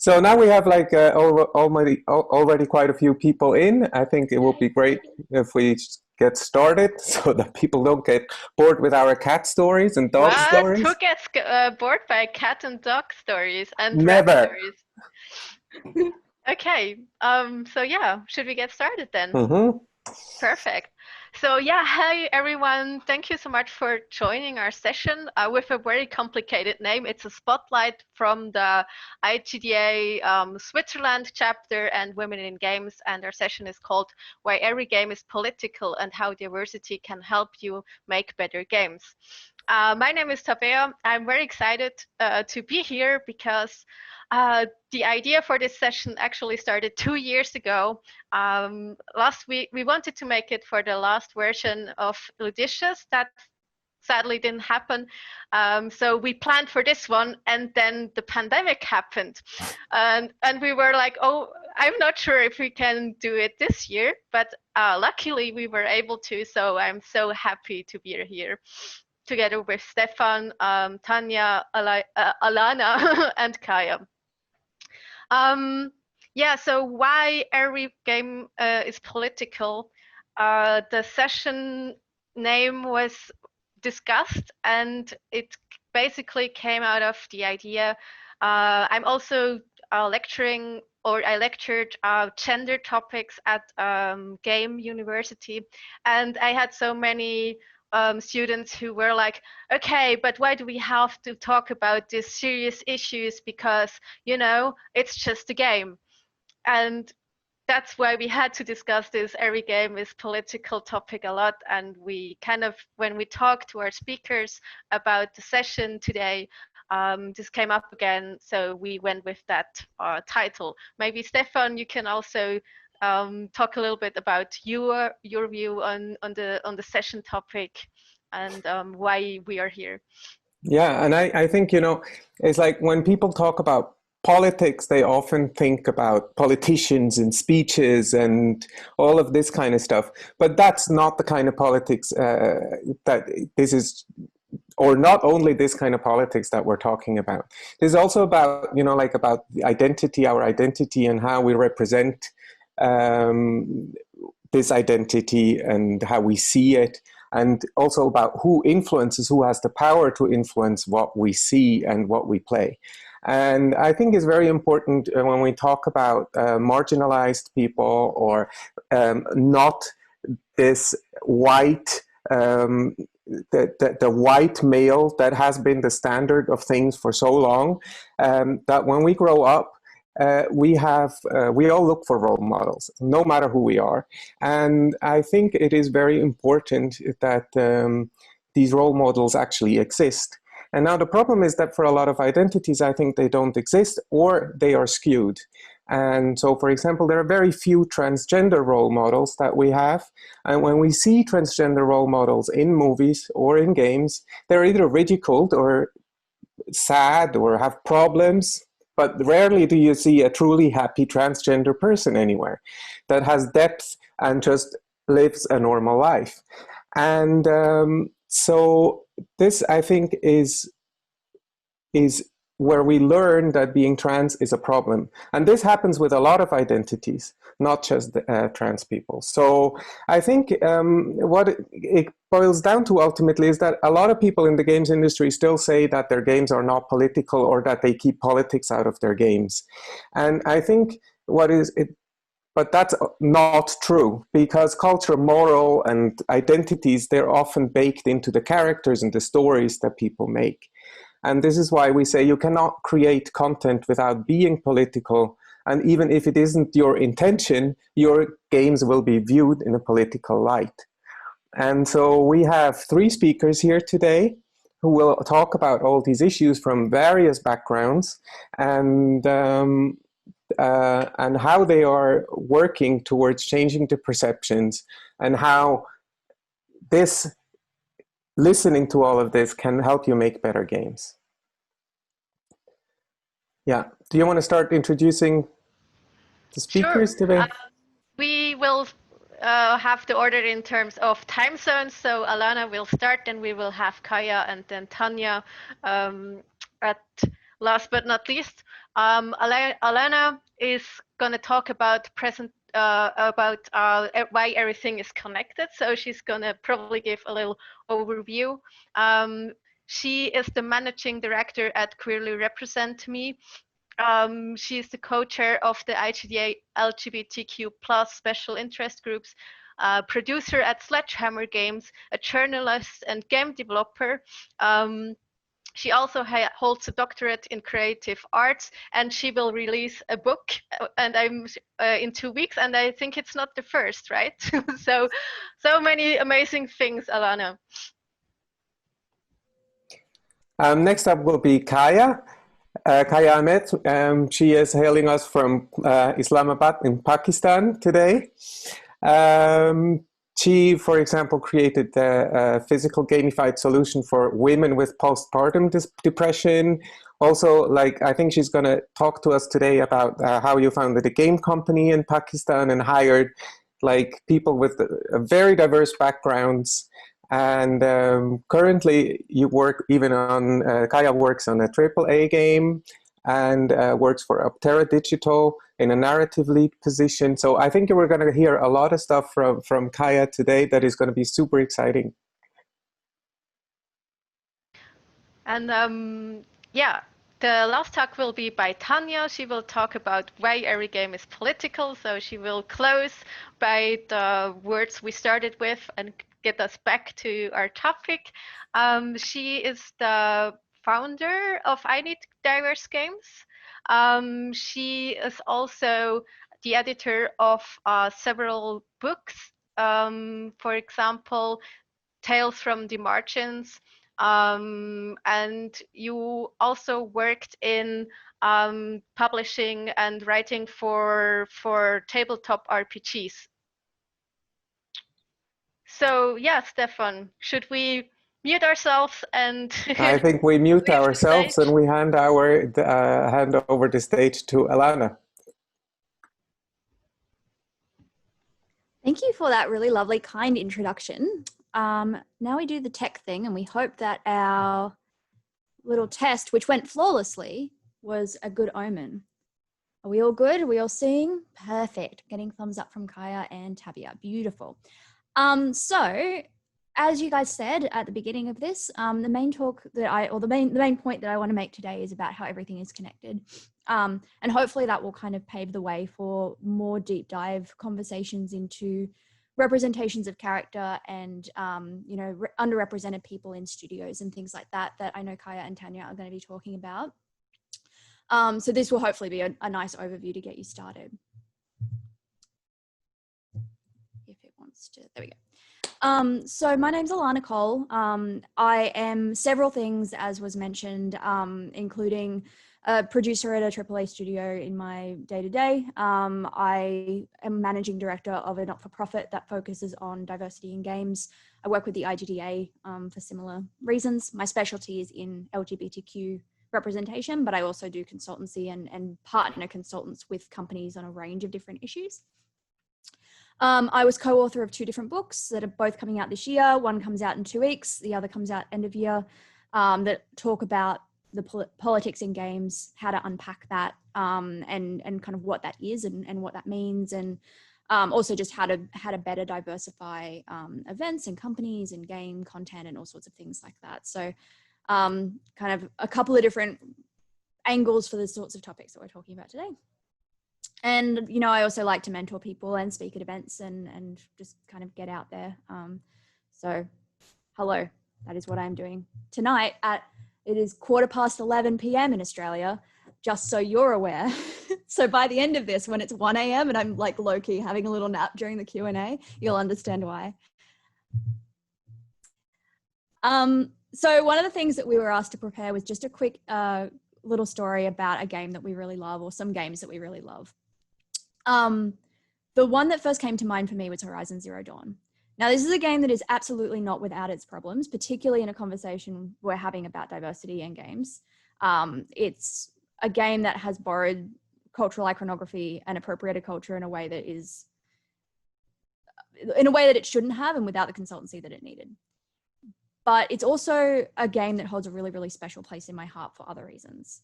So now we have like already quite a few people in. I think it will be great if we get started so that people don't get bored with our cat stories and dog What? stories. Who gets bored by cat and dog stories and rat Never. stories? Okay. So yeah, should we get started then? Mm-hmm. Perfect. So yeah, hi everyone. Thank you so much for joining our session with a very complicated name. It's a spotlight from the IGDA Switzerland chapter and Women in Games. And our session is called Why Every Game is Political and How Diversity Can Help You Make Better Games. My name is Tabea. I'm very excited to be here because the idea for this session actually started 2 years ago. Last week, we wanted to make it for the last version of LUDICIOUS. That sadly didn't happen. So we planned for this one, and then the pandemic happened. And we were like, oh, I'm not sure if we can do it this year, but luckily we were able to. So I'm so happy to be here together with Stefan, Tanya, Alayna, and Kaya. Yeah, so why every game is political? The session name was discussed, and it basically came out of the idea. I'm also lecturing, or I lectured gender topics at Game University, and I had so many students who were like, okay, but why do we have to talk about these serious issues? Because, you know, it's just a game. And that's why we had to discuss this. Every game is political topic a lot. And we kind of, when we talked to our speakers about the session today, this came up again. So we went with that title. Maybe Stefan, you can also talk a little bit about your view on the session topic and why we are here. Yeah, and I think, you know, it's like when people talk about politics, they often think about politicians and speeches and all of this kind of stuff. But that's not the kind of politics that this is, or not only this kind of politics that we're talking about. This is also about, you know, like about the identity, our identity, and how we represent this identity and how we see it, and also about who influences, who has the power to influence what we see and what we play. And I think it's very important when we talk about marginalized people, or not this white, the white male that has been the standard of things for so long, that when we grow up, we all look for role models, no matter who we are. And I think it is very important that these role models actually exist. And now the problem is that for a lot of identities, I think they don't exist, or they are skewed. And so, for example, there are very few transgender role models that we have. And when we see transgender role models in movies or in games, they're either ridiculed or sad or have problems. But rarely do you see a truly happy transgender person anywhere that has depth and just lives a normal life. And so this, I think, is where we learn that being trans is a problem. And this happens with a lot of identities, not just trans people. So I think what it boils down to ultimately is that a lot of people in the games industry still say that their games are not political, or that they keep politics out of their games. And I think but that's not true, because culture, moral, and identities, they're often baked into the characters and the stories that people make. And this is why we say you cannot create content without being political. And even if it isn't your intention, your games will be viewed in a political light. And so we have 3 speakers here today who will talk about all these issues from various backgrounds, and how they are working towards changing the perceptions, and how this, listening to all of this, can help you make better games. Yeah, do you want to start introducing the speakers today? We will have the order in terms of time zones. So Alayna will start, then we will have Kaya, and then Tanya at last but not least. Alayna is going to talk about why everything is connected. So she's going to probably give a little overview. She is the managing director at Queerly Represent Me. She's the co-chair of the IGDA LGBTQ+ special interest groups, producer at Sledgehammer Games, a journalist and game developer. She also holds a doctorate in creative arts, and she will release a book and in 2 weeks, and I think it's not the first, right? so many amazing things, Alayna. Next up will be Kaya. Kaya Ahmed. She is hailing us from Islamabad in Pakistan today. She, for example, created a physical gamified solution for women with postpartum depression. Also, like, I think she's going to talk to us today about how you founded a game company in Pakistan and hired like people with very diverse backgrounds. And currently you work even on, Kaya works on a AAA game and works for Optera Digital in a narrative lead position. So I think we're going to hear a lot of stuff from Kaya today that is going to be super exciting. And yeah, the last talk will be by Tanya. She will talk about why every game is political. So she will close by the words we started with and get us back to our topic. She is the founder of I Need Diverse Games. She is also the editor of several books. For example, Tales from the Margins. And you also worked in publishing and writing for tabletop RPGs. So yeah, Stefan, should we mute ourselves and I think we mute ourselves and we hand over the stage to Alayna. Thank you for that really lovely, kind introduction. Now we do the tech thing, and we hope that our little test, which went flawlessly, was a good omen. Are we all good? Are we all seeing? Perfect. Getting thumbs up from Kaya and Tabia. Beautiful. So as you guys said at the beginning of this, the main talk that the main point that I want to make today is about how everything is connected. And hopefully that will kind of pave the way for more deep dive conversations into representations of character and, you know, underrepresented people in studios and things like that, that I know Kaya and Tanya are going to be talking about. So this will hopefully be a nice overview to get you started. If it wants to, there we go. So my name's Alayna Cole. I am several things, as was mentioned, including a producer at a AAA studio in my day-to-day. I am managing director of a not-for-profit that focuses on diversity in games. I work with the IGDA for similar reasons. My specialty is in LGBTQ representation, but I also do consultancy and partner consultants with companies on a range of different issues. I was co-author of 2 different books that are both coming out this year. One comes out in 2 weeks, the other comes out end of year, that talk about the politics in games, how to unpack that, and kind of what that is and what that means, and also just how to better diversify events and companies and game content and all sorts of things like that. So kind of a couple of different angles for the sorts of topics that we're talking about today. And, you know, I also like to mentor people and speak at events and just kind of get out there. So hello, that is what I'm doing tonight it is 11:15 p.m. in Australia, just so you're aware. So by the end of this, when it's 1 a.m. and I'm like low-key having a little nap during the Q&A, you'll understand why. So one of the things that we were asked to prepare was just a quick little story about a game that we really love, or some games that we really love. The one that first came to mind for me was Horizon Zero Dawn. Now, this is a game that is absolutely not without its problems, particularly in a conversation we're having about diversity in games. It's a game that has borrowed cultural iconography and appropriated culture in a way that it shouldn't have, and without the consultancy that it needed. But it's also a game that holds a really, really special place in my heart for other reasons.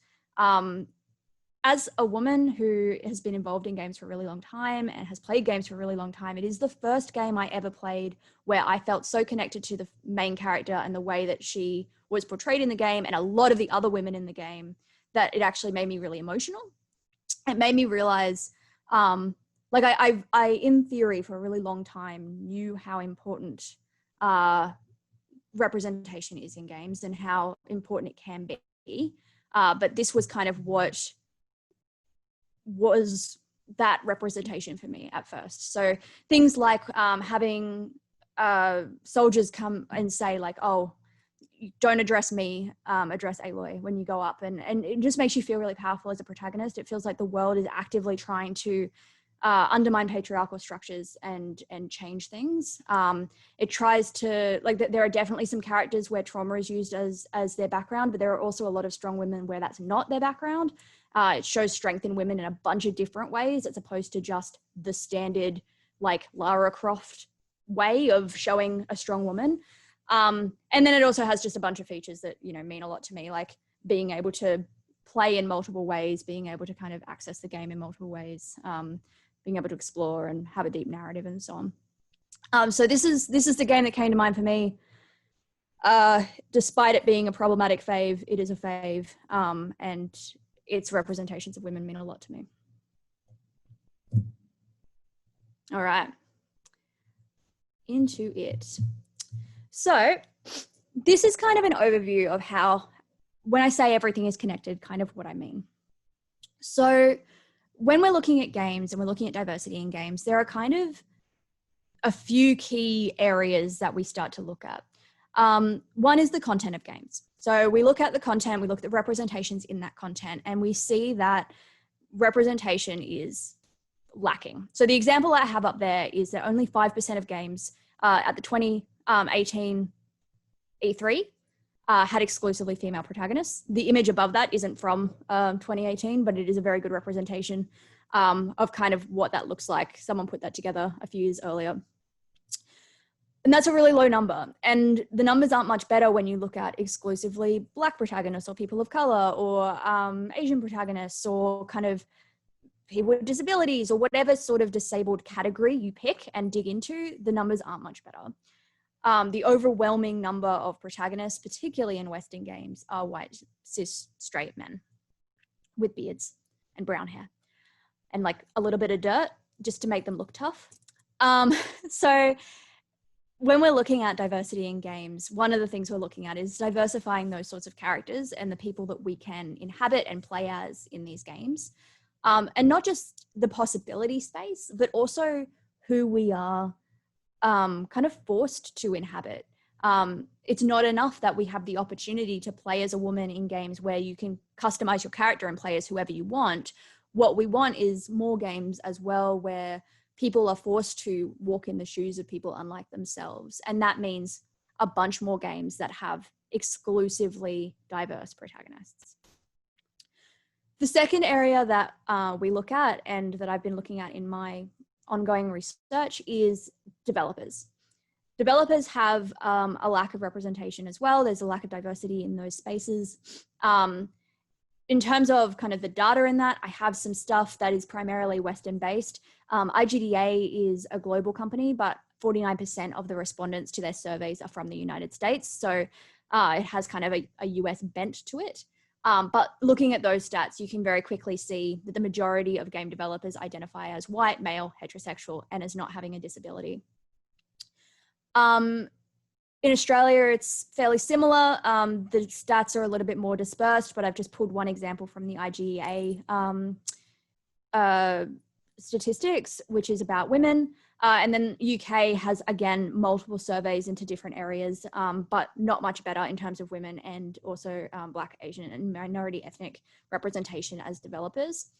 as a woman who has been involved in games for a really long time and has played games for a really long time, it is the first game I ever played where I felt so connected to the main character and the way that she was portrayed in the game and a lot of the other women in the game that it actually made me really emotional. It made me realize, like I in theory for a really long time knew how important representation is in games and how important it can be. But this was kind of what was that representation for me at first. So things like having soldiers come and say like, oh, don't address me, address Aloy when you go up. And it just makes you feel really powerful as a protagonist. It feels like the world is actively trying to undermine patriarchal structures and change things. It tries to, like, there are definitely some characters where trauma is used as their background, but there are also a lot of strong women where that's not their background. It shows strength in women in a bunch of different ways, as opposed to just the standard, like, Lara Croft way of showing a strong woman. And then it also has just a bunch of features that, you know, mean a lot to me, like being able to play in multiple ways, being able to kind of access the game in multiple ways, being able to explore and have a deep narrative and so on. So this is the game that came to mind for me. Despite it being a problematic fave, it is a fave, and its representations of women mean a lot to me. All right, into it. So this is kind of an overview of how, when I say everything is connected, kind of what I mean. So when we're looking at games and we're looking at diversity in games, there are kind of a few key areas that we start to look at. One is the content of games. So we look at the content, we look at the representations in that content, and we see that representation is lacking. So the example I have up there is that only 5% of games at the 2018 E3 had exclusively female protagonists. The image above that isn't from 2018, but it is a very good representation of kind of what that looks like. Someone put that together a few years earlier. And that's a really low number. And the numbers aren't much better when you look at exclusively Black protagonists or people of color or Asian protagonists or kind of people with disabilities or whatever sort of disabled category you pick and dig into, the numbers aren't much better. The overwhelming number of protagonists, particularly in Western games, are white, cis, straight men with beards and brown hair and like a little bit of dirt just to make them look tough. So when we're looking at diversity in games, one of the things we're looking at is diversifying those sorts of characters and the people that we can inhabit and play as in these games. And not just the possibility space, but also who we are kind of forced to inhabit. It's not enough that we have the opportunity to play as a woman in games where you can customize your character and play as whoever you want. What we want is more games as well where people are forced to walk in the shoes of people unlike themselves. And that means a bunch more games that have exclusively diverse protagonists. The second area that we look at and that I've been looking at in my ongoing research is developers. Developers have a lack of representation as well. There's a lack of diversity in those spaces. In terms of kind of the data in that, I have some stuff that is primarily Western based. IGDA is a global company, but 49% of the respondents to their surveys are from the United States. So it has kind of a US bent to it. But looking at those stats, you can very quickly see that the majority of game developers identify as white, male, heterosexual, and as not having a disability. In Australia, it's fairly similar. The stats are a little bit more dispersed, but I've just pulled one example from the IGEA statistics, which is about women. And then UK has, again, multiple surveys into different areas, but not much better in terms of women and also Black, Asian, and minority ethnic representation as developers.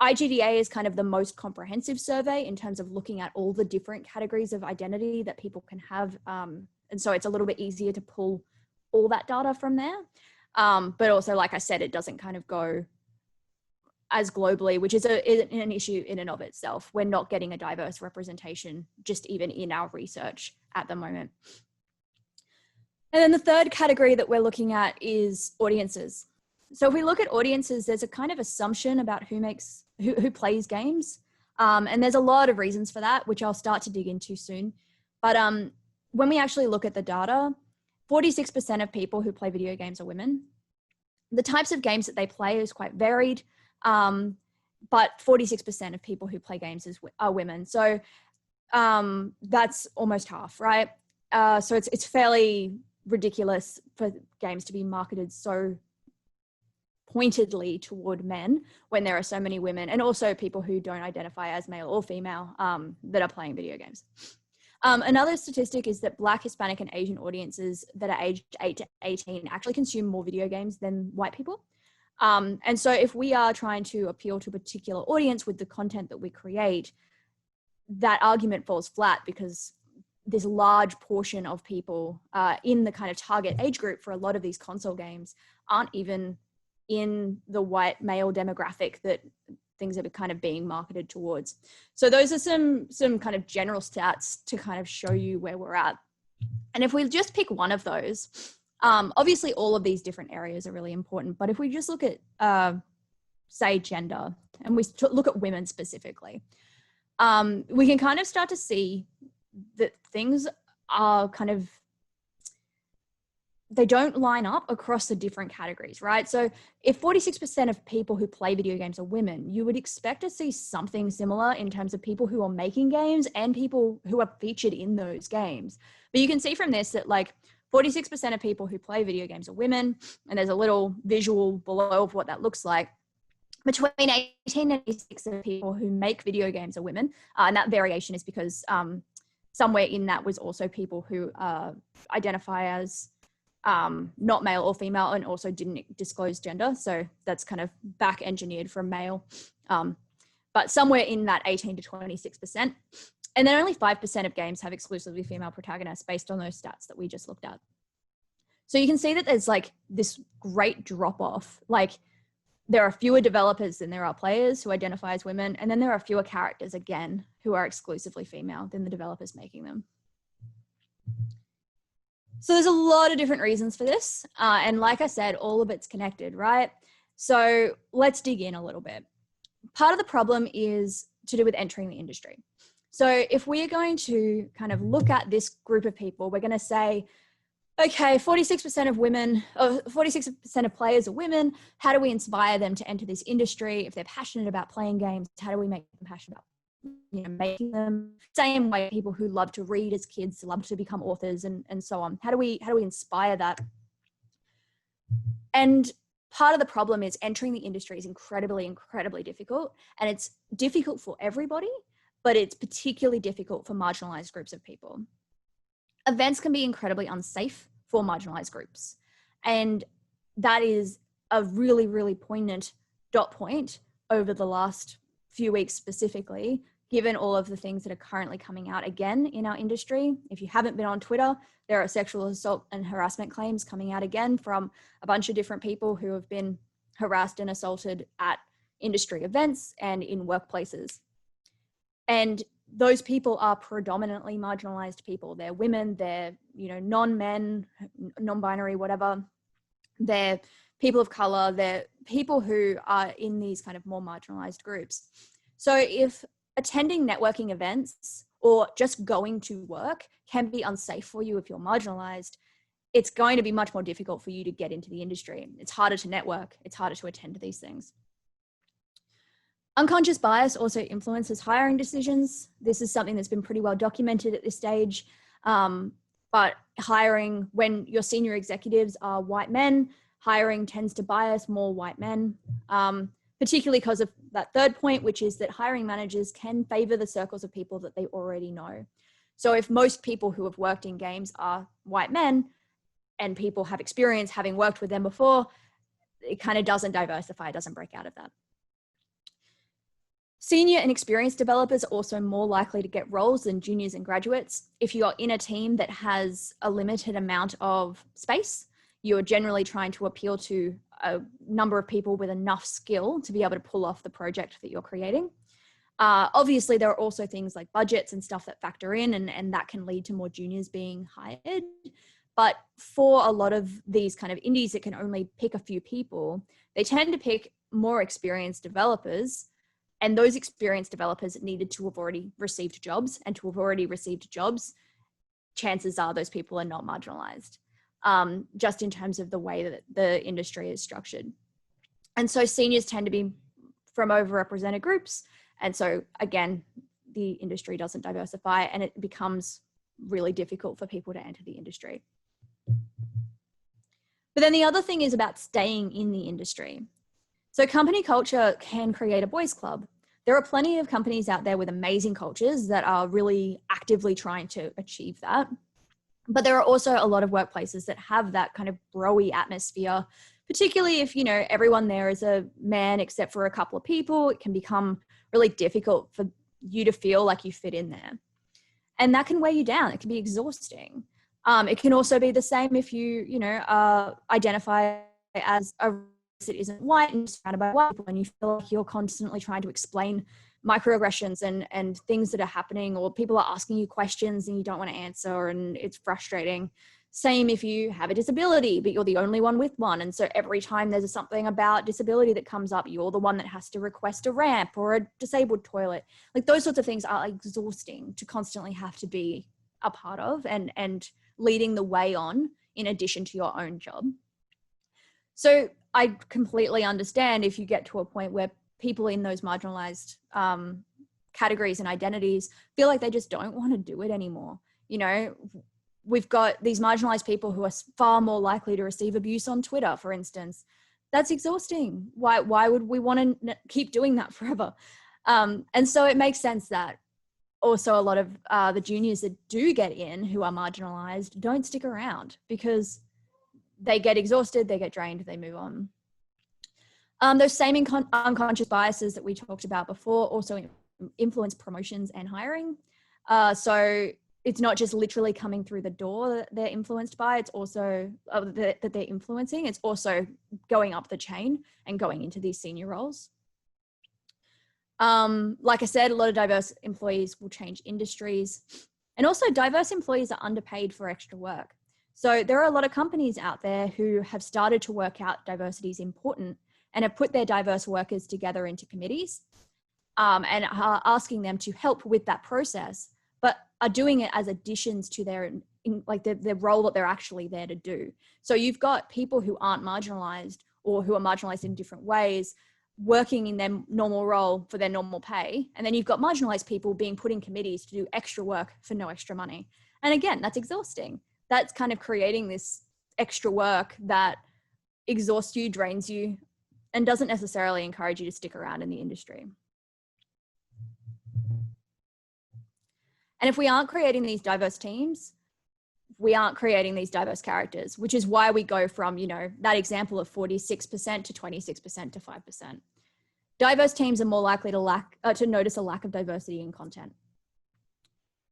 IGDA is kind of the most comprehensive survey in terms of looking at all the different categories of identity that people can have. And so it's a little bit easier to pull all that data from there. But also, like I said, it doesn't kind of go as globally, which is an issue in and of itself. We're not getting a diverse representation, just even in our research at the moment. And then the third category that we're looking at is audiences. So if we look at audiences, there's a kind of assumption about who plays games. And there's a lot of reasons for that, which I'll start to dig into soon. But when we actually look at the data, 46% of people who play video games are women. The types of games that they play is quite varied, but 46% of people who play games are women. So that's almost half, right? So it's fairly ridiculous for games to be marketed so pointedly toward men when there are so many women, and also people who don't identify as male or female that are playing video games. Another statistic is that Black, Hispanic, and Asian audiences that are aged 8 to 18 actually consume more video games than white people. And so if we are trying to appeal to a particular audience with the content that we create, that argument falls flat because this large portion of people in the kind of target age group for a lot of these console games aren't even in the white male demographic that things are kind of being marketed towards. So those are some kind of general stats to kind of show you where we're at. And if we just pick one of those, obviously all of these different areas are really important, but if we just look at, say, gender, and we look at women specifically, we can kind of start to see that things are kind of, they don't line up across the different categories, right? So if 46% of people who play video games are women, you would expect to see something similar in terms of people who are making games and people who are featured in those games. But you can see from this that like 46% of people who play video games are women, and there's a little visual below of what that looks like. Between 18 and 86 of people who make video games are women, and that variation is because somewhere in that was also people who identify as not male or female and also didn't disclose gender. So that's kind of back engineered from male. But somewhere in that 18 to 26%. And then only 5% of games have exclusively female protagonists based on those stats that we just looked at. So you can see that there's like this great drop off. Like there are fewer developers than there are players who identify as women. And then there are fewer characters again who are exclusively female than the developers making them. So there's a lot of different reasons for this. And like I said, all of it's connected, right? So let's dig in a little bit. Part of the problem is to do with entering the industry. So if we are going to kind of look at this group of people, we're going to say, okay, 46% of women, or 46% of players are women. How do we inspire them to enter this industry? If they're passionate about playing games, how do we make them passionate about making them? Same way people who love to read as kids love to become authors and so on. How do we inspire that? And part of the problem is entering the industry is incredibly difficult, and it's difficult for everybody, but it's particularly difficult for marginalized groups of people. Events can be incredibly unsafe for marginalized groups, and that is a really poignant dot point over the last few weeks specifically, given all of the things that are currently coming out again in our industry. If you haven't been on Twitter, there are sexual assault and harassment claims coming out again from a bunch of different people who have been harassed and assaulted at industry events and in workplaces. And those people are predominantly marginalized people. They're women, they're, non-men, non-binary, whatever. They're people of color, they're people who are in these kind of more marginalized groups. So if attending networking events or just going to work can be unsafe for you if you're marginalized, it's going to be much more difficult for you to get into the industry. It's harder to network, it's harder to attend to these things. Unconscious bias also influences hiring decisions. This is something that's been pretty well documented at this stage. But hiring, when your senior executives are white men, hiring tends to bias more white men, particularly because of that third point, which is that hiring managers can favor the circles of people that they already know. So if most people who have worked in games are white men and people have experience having worked with them before, it kind of doesn't diversify, it doesn't break out of that. Senior and experienced developers are also more likely to get roles than juniors and graduates. If you are in a team that has a limited amount of space, you're generally trying to appeal to a number of people with enough skill to be able to pull off the project that you're creating. Obviously, there are also things like budgets and stuff that factor in, and that can lead to more juniors being hired. But for a lot of these kind of indies that can only pick a few people, they tend to pick more experienced developers, and those experienced developers needed to have already received jobs, and to have already received jobs, chances are those people are not marginalized, just in terms of the way that the industry is structured. And so seniors tend to be from overrepresented groups. And so again, the industry doesn't diversify, and it becomes really difficult for people to enter the industry. But then the other thing is about staying in the industry. So company culture can create a boys club. There are plenty of companies out there with amazing cultures that are really actively trying to achieve that. But there are also a lot of workplaces that have that kind of bro-y atmosphere, particularly if, you know, everyone there is a man except for a couple of people. It can become really difficult for you to feel like you fit in there. And that can weigh you down. It can be exhausting. It can also be the same if you know, identify as a race that isn't white and surrounded by white people, and you feel like you're constantly trying to explain microaggressions and things that are happening, or people are asking you questions and you don't want to answer, and it's frustrating. Same if you have a disability, but you're the only one with one. And so every time there's something about disability that comes up, you're the one that has to request a ramp or a disabled toilet. Like those sorts of things are exhausting to constantly have to be a part of and leading the way on, in addition to your own job. So I completely understand if you get to a point where people in those marginalized categories and identities feel like they just don't want to do it anymore. You know, we've got these marginalized people who are far more likely to receive abuse on Twitter, for instance. That's exhausting. Why would we want to keep doing that forever? And so it makes sense that also a lot of the juniors that do get in who are marginalized don't stick around, because they get exhausted, they get drained, they move on. Those same unconscious biases that we talked about before also influence promotions and hiring. So it's not just literally coming through the door that they're influenced by, it's also that they're influencing, it's also going up the chain and going into these senior roles. Like I said, a lot of diverse employees will change industries, and also diverse employees are underpaid for extra work. So there are a lot of companies out there who have started to work out diversity is important and have put their diverse workers together into committees and are asking them to help with that process, but are doing it as additions to their role that they're actually there to do. So you've got people who aren't marginalized or who are marginalized in different ways working in their normal role for their normal pay. And then you've got marginalized people being put in committees to do extra work for no extra money. And again, that's exhausting. That's kind of creating this extra work that exhausts you, drains you, and doesn't necessarily encourage you to stick around in the industry. And if we aren't creating these diverse teams, we aren't creating these diverse characters, which is why we go from, you know, that example of 46% to 26% to 5%. Diverse teams are more likely to notice a lack of diversity in content.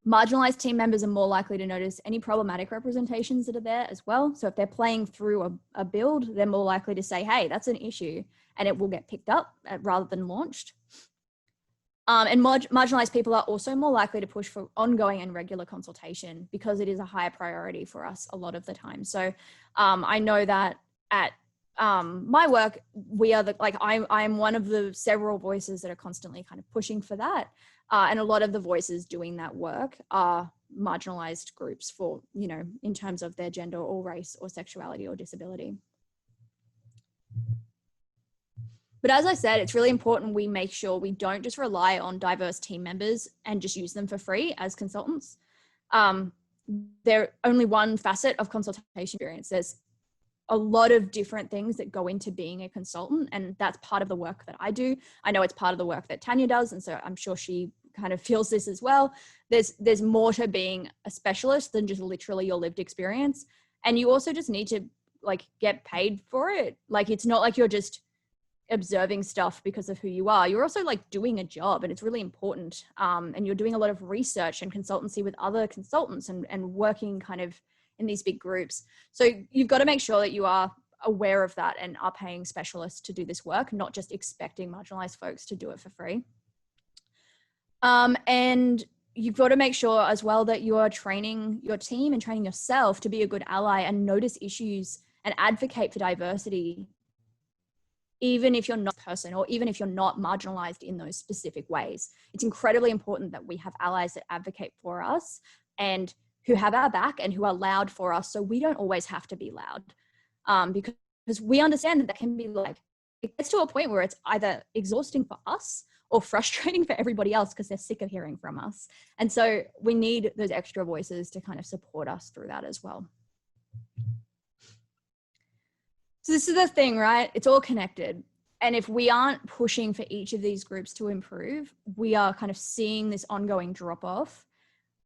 Marginalized team members are more likely to notice any problematic representations that are there as well. So if they're playing through a build, they're more likely to say, hey, that's an issue, and it will get picked up rather than launched. And marginalized people are also more likely to push for ongoing and regular consultation because it is a higher priority for us a lot of the time. So I know that at my work, we are I'm one of the several voices that are constantly kind of pushing for that. And a lot of the voices doing that work are marginalized groups for, you know, in terms of their gender or race or sexuality or disability. But as I said, it's really important we make sure we don't just rely on diverse team members and just use them for free as consultants. They're only one facet of consultation experience. There's a lot of different things that go into being a consultant, and that's part of the work that I do. I know it's part of the work that Tanya does, and so I'm sure she kind of feels this as well. There's more to being a specialist than just literally your lived experience. And you also just need to like get paid for it. Like, it's not like you're just observing stuff because of who you are. You're also like doing a job, and it's really important. And you're doing a lot of research and consultancy with other consultants and working kind of in these big groups. So you've got to make sure that you are aware of that and are paying specialists to do this work, not just expecting marginalized folks to do it for free. And you've got to make sure as well that you are training your team and training yourself to be a good ally and notice issues and advocate for diversity even if you're not a person, or even if you're not marginalized in those specific ways. It's incredibly important that we have allies that advocate for us and who have our back and who are loud for us, so we don't always have to be loud. Because we understand that can be like, it gets to a point where it's either exhausting for us or frustrating for everybody else because they're sick of hearing from us. And so we need those extra voices to kind of support us through that as well. So this is the thing, right? It's all connected. And if we aren't pushing for each of these groups to improve, we are kind of seeing this ongoing drop off.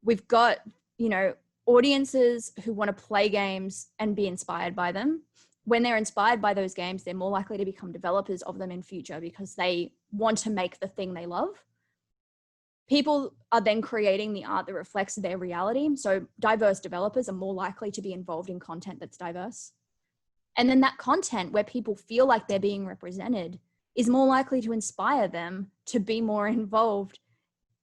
We've got, you know, audiences who want to play games and be inspired by them. When they're inspired by those games, they're more likely to become developers of them in future because they want to make the thing they love. People are then creating the art that reflects their reality. So diverse developers are more likely to be involved in content that's diverse. And then that content where people feel like they're being represented is more likely to inspire them to be more involved.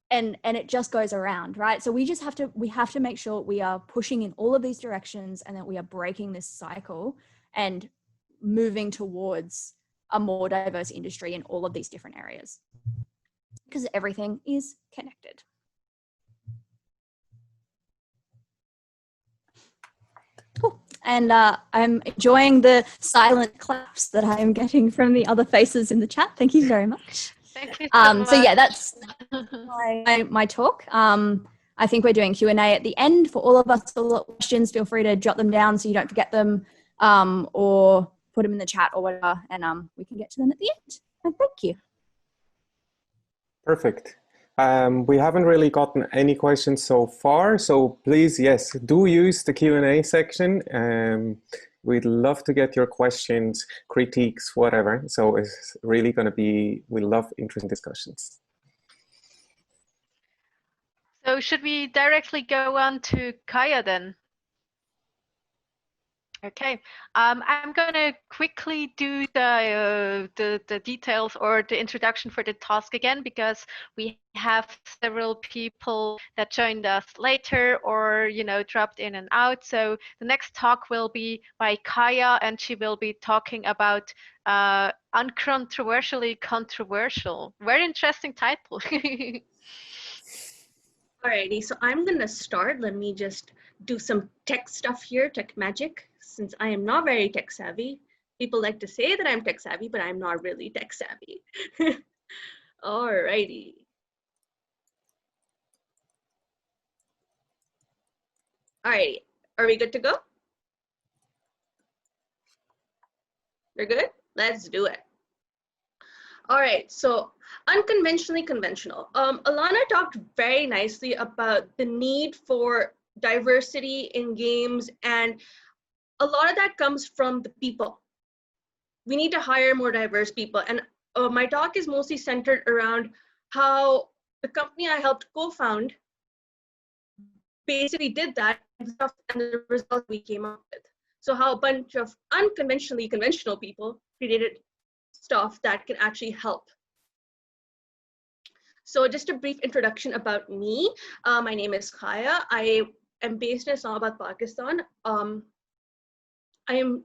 And it just goes around, right? So we have to make sure we are pushing in all of these directions and that we are breaking this cycle and moving towards a more diverse industry in all of these different areas, because everything is connected. Cool. And I'm enjoying the silent claps that I am getting from the other faces in the chat. Thank you very much. Thank you so much. So yeah, that's my talk. I think we're doing Q&A at the end for all of us. Questions, feel free to jot them down so you don't forget them, or put them in the chat or whatever, and we can get to them at the end. And thank you. Perfect. We haven't really gotten any questions so far, so please, yes, do use the Q&A section. We'd love to get your questions, critiques, whatever. So it's really going to be, we love interesting discussions. So should we directly go on to Kaya then? Okay, I'm going to quickly do the details or the introduction for the task again, because we have several people that joined us later or, you know, dropped in and out. So the next talk will be by Kaya, and she will be talking about Uncontroversially Controversial. Very interesting title. Alrighty, so I'm gonna start. Let me just do some tech stuff here, tech magic, since I am not very tech savvy. People like to say that I'm tech savvy, but I'm not really tech savvy. Alrighty. Alrighty, are we good to go? We're good? Let's do it. All right, so unconventionally conventional. Alayna talked very nicely about the need for diversity in games, and a lot of that comes from the people. We need to hire more diverse people, and my talk is mostly centered around how the company I helped co-found basically did that stuff and the results we came up with. So how a bunch of unconventionally conventional people created stuff that can actually help. So just a brief introduction about me. My name is Kaya. I am based in Islamabad, Pakistan. I am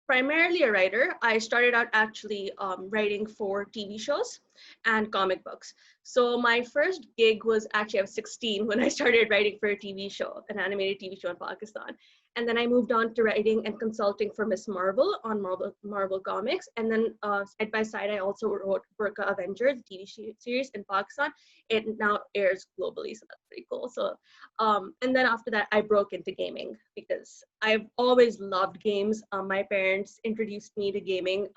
primarily a writer. I started out actually writing for TV shows and comic books. So my first gig was actually I was 16 when I started writing for a TV show, an animated TV show in Pakistan. And then I moved on to writing and consulting for Miss Marvel on Marvel Comics. And then side by side, I also wrote Burqa Avengers, TV series in Pakistan. It now airs globally, so that's pretty cool. So, and then after that, I broke into gaming because I've always loved games. My parents introduced me to gaming.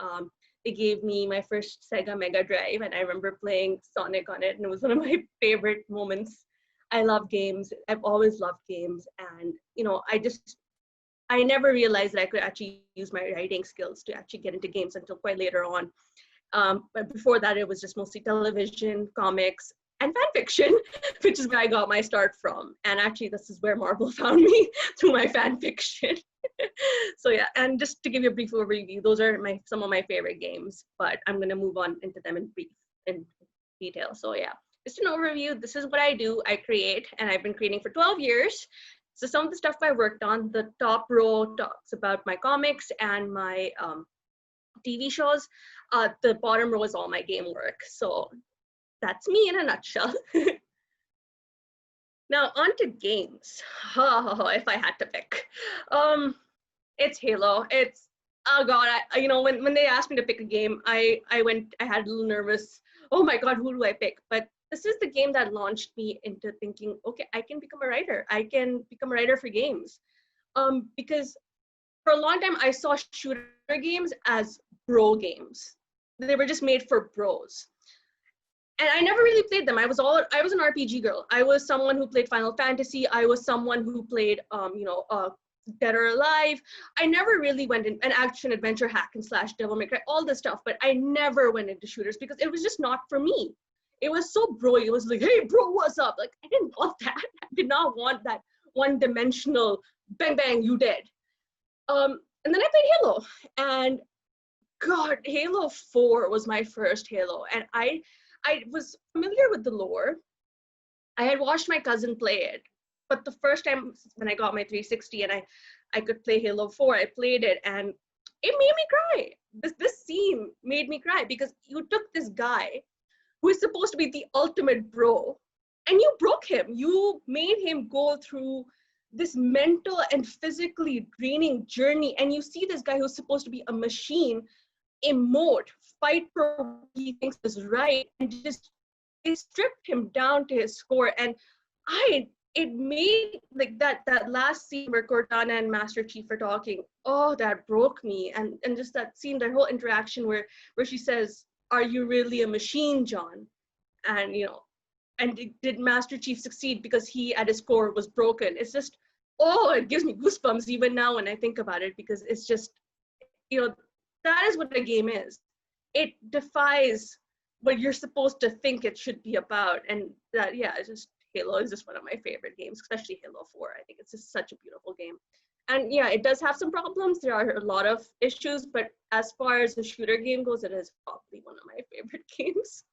They gave me my first Sega Mega Drive, and I remember playing Sonic on it, and it was one of my favorite moments. I love games. I've always loved games, and you know, I never realized that I could actually use my writing skills to actually get into games until quite later on. But before that, it was just mostly television, comics, and fan fiction, which is where I got my start from. And actually, this is where Marvel found me, through my fan fiction. So yeah, and just to give you a brief overview, those are some of my favorite games, but I'm gonna move on into them in detail. So yeah, just an overview. This is what I do. I create, and I've been creating for 12 years. So some of the stuff I worked on, the top row talks about my comics and my TV shows, the bottom row is all my game work. So that's me in a nutshell. Now on to games. If I had to pick, it's Halo. It's, oh God, when they asked me to pick a game, I had a little nervous. Oh my God, who do I pick? But this is the game that launched me into thinking, okay, I can become a writer. I can become a writer for games. Because for a long time, I saw shooter games as bro games. They were just made for bros. And I never really played them. I was an RPG girl. I was someone who played Final Fantasy. I was someone who played, Dead or Alive. I never really went in an action adventure hack and slash Devil May Cry, all this stuff, but I never went into shooters because it was just not for me. It was so bro-y. It was like, hey bro, what's up? Like, I didn't want that. I did not want that one-dimensional bang bang, you dead. And then I played Halo, and God, Halo 4 was my first Halo, and I was familiar with the lore. I had watched my cousin play it, but the first time when I got my 360 and I could play Halo 4, I played it and it made me cry. This scene made me cry because you took this guy who is supposed to be the ultimate bro and you broke him. You made him go through this mental and physically draining journey, and you see this guy who's supposed to be a machine emote, fight for what he thinks is right, and just it stripped him down to his score. And it made like that last scene where Cortana and Master Chief are talking, oh, that broke me. And just that scene, that whole interaction where she says, are you really a machine, John? And did Master Chief succeed because he at his core was broken? It's just, oh, it gives me goosebumps even now when I think about it, because it's just, that is what a game is. It defies what you're supposed to think it should be about. And that, yeah, it's just, Halo is just one of my favorite games, especially Halo 4. I think it's just such a beautiful game. And yeah, it does have some problems. There are a lot of issues, but as far as the shooter game goes, it is probably one of my favorite games.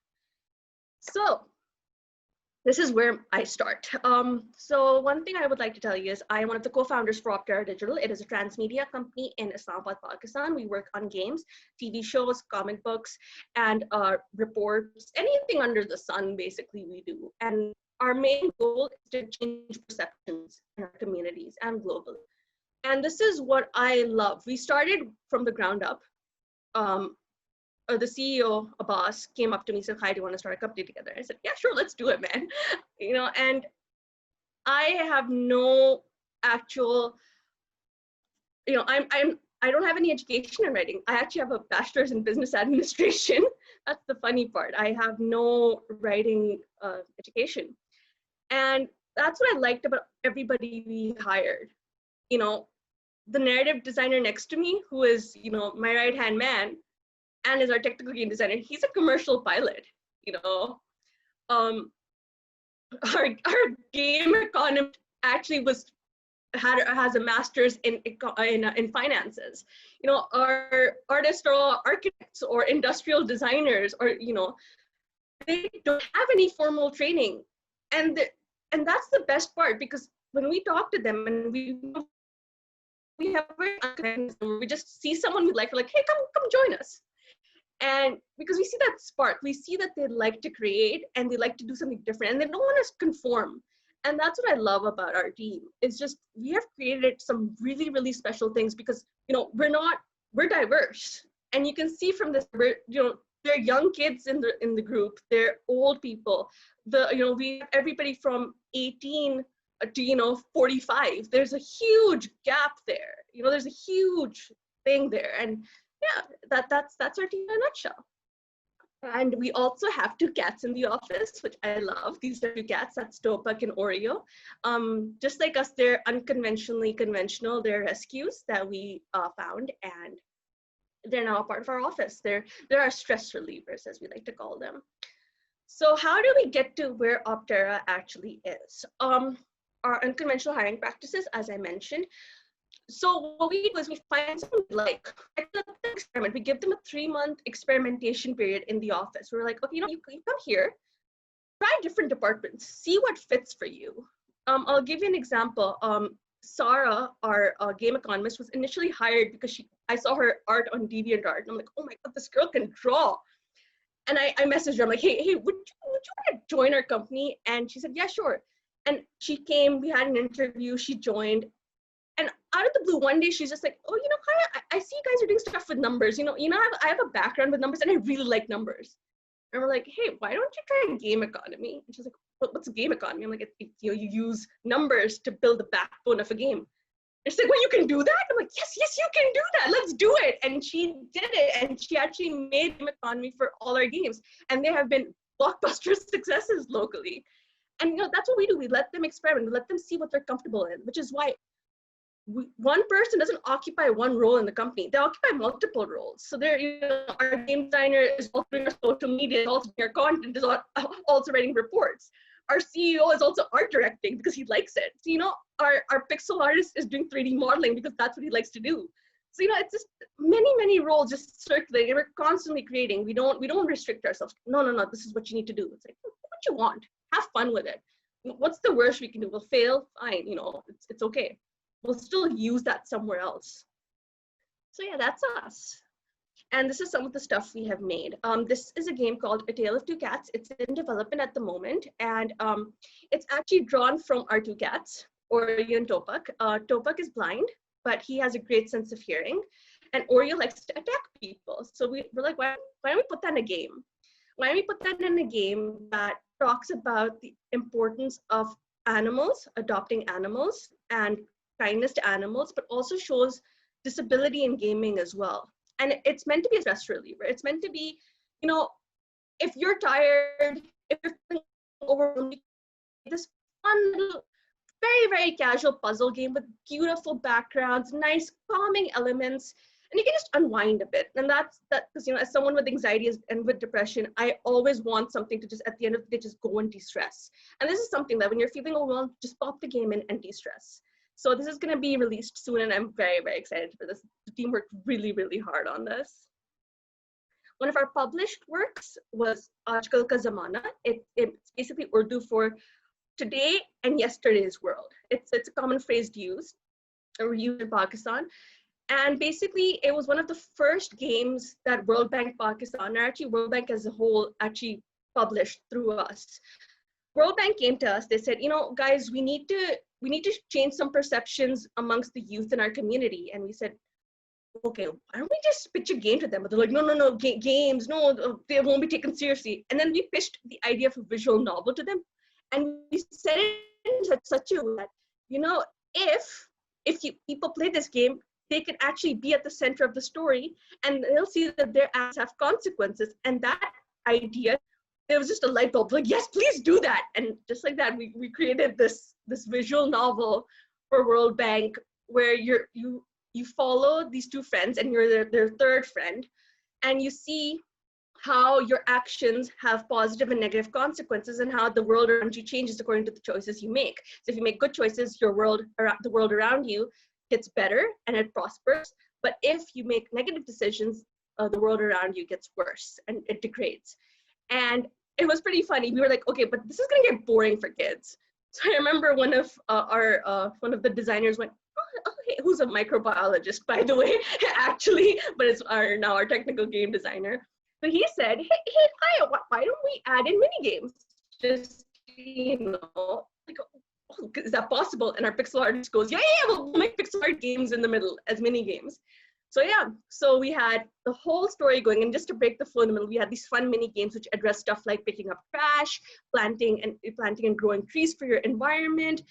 So this is where I start. So one thing I would like to tell you is I am one of the co-founders for Optera Digital. It is a transmedia company in Islamabad, Pakistan. We work on games, TV shows, comic books, and reports, anything under the sun, basically we do. And our main goal is to change perceptions in our communities and globally. And this is what I love. We started from the ground up. The CEO, Abbas, came up to me and said, hi, do you want to start a company together? I said, yeah, sure, let's do it, man. And I have no actual, I don't have any education in writing. I actually have a bachelor's in business administration. That's the funny part. I have no writing education. And that's what I liked about everybody we hired. The narrative designer next to me, who is, my right-hand man, and is our technical game designer, he's a commercial pilot, Our game economist actually has a master's in finances. Our artists are all architects or industrial designers, or they don't have any formal training, and that's the best part, because when we talk to them and we have we just see someone we like, we're like, hey, come join us. And because we see that spark, we see that they like to create and they like to do something different and they don't want to conform. And that's what I love about our team. It's just, we have created some really, really special things because, we're diverse. And you can see from this, there are young kids in the group, they're old people. We have everybody from 18 to, 45. There's a huge gap there. There's a huge thing there. And yeah, that's our team in a nutshell. And we also have 2 cats in the office, which I love. These are 2 cats, that's Topak and Oreo. Just like us, they're unconventionally conventional. They're rescues that we found, and they're now a part of our office. They're our stress relievers, as we like to call them. So how do we get to where Optera actually is? Our unconventional hiring practices, as I mentioned. So what we do is we find someone we like, experiment. We give them a 3-month experimentation period in the office. We're like, okay, you come here, try different departments, see what fits for you. I'll give you an example. Sarah, our game economist, was initially hired because she I saw her art on DeviantArt, and I'm like, oh my God, this girl can draw. And I messaged her, I'm like, hey, would you want to join our company? And she said, yeah, sure. And she came, we had an interview, she joined. And out of the blue, one day she's just like, oh, Kaya, I see you guys are doing stuff with numbers. I have a background with numbers and I really like numbers. And we're like, hey, why don't you try game economy? And she's like, what's a game economy? I'm like, you use numbers to build the backbone of a game. And she's like, well, you can do that? I'm like, yes, you can do that. Let's do it. And she did it. And she actually made game economy for all our games. And they have been blockbuster successes locally. And that's what we do. We let them experiment. We let them see what they're comfortable in, which is why one person doesn't occupy one role in the company. They occupy multiple roles. So our game designer is also doing our social media, is also doing our content, is also writing reports. Our CEO is also art directing because he likes it. So, our pixel artist is doing 3D modeling because that's what he likes to do. So, it's just many roles just circulating. We're constantly creating. We don't restrict ourselves. No, this is what you need to do. It's like, what you want. Have fun with it. What's the worst we can do? We'll fail, fine, it's okay. We'll still use that somewhere else. So yeah, that's us. And this is some of the stuff we have made. This is a game called A Tale of Two Cats. It's in development at the moment. And it's actually drawn from our two cats, Oreo and Topak. Topak is blind, but he has a great sense of hearing. And Oreo likes to attack people. So we're like, why don't we put that in a game? Why don't we put that in a game that talks about the importance of animals, adopting animals, and kindness to animals, but also shows disability in gaming as well. And it's meant to be a stress reliever. It's meant to be, if you're tired, if you're feeling overwhelmed, this fun little, very, very casual puzzle game with beautiful backgrounds, nice calming elements, and you can just unwind a bit. And that's because, as someone with anxiety and with depression, I always want something to just, at the end of the day, just go and de-stress. And this is something that when you're feeling overwhelmed, just pop the game in and de-stress. So this is going to be released soon, and I'm very, very excited for this. The team worked really, really hard on this. One of our published works was Aajkal Ka Zamana. It's basically Urdu for today and yesterday's world. It's a common phrase used in Pakistan. And basically, it was one of the first games that World Bank Pakistan, or actually World Bank as a whole, actually published through us. World Bank came to us. They said, guys, we need to change some perceptions amongst the youth in our community. And we said, okay, why don't we just pitch a game to them? But they're like, no, games, no, they won't be taken seriously. And then we pitched the idea of a visual novel to them. And we said it in such a way that, if people play this game, they can actually be at the center of the story, and they'll see that their acts have consequences. And that idea, there was just a light bulb, like, yes, please do that. And just like that, we created this visual novel for World Bank, where you follow these two friends, and you're their third friend, and you see how your actions have positive and negative consequences, and how the world around you changes according to the choices you make. So if you make good choices, the world around you gets better and it prospers. But if you make negative decisions, the world around you gets worse and it degrades. And it was pretty funny. We were like, okay, but this is gonna get boring for kids. So I remember one of the designers went, oh, hey, who's a microbiologist, by the way, actually, but it's now our technical game designer. So he said, hey, Kaya, why don't we add in mini games? Just, like, oh, is that possible? And our pixel artist goes, yeah, we'll make pixel art games in the middle as mini games. So yeah, so we had the whole story going, and just to break the flow in the middle, we had these fun mini games which address stuff like picking up trash, planting and growing trees for your environment,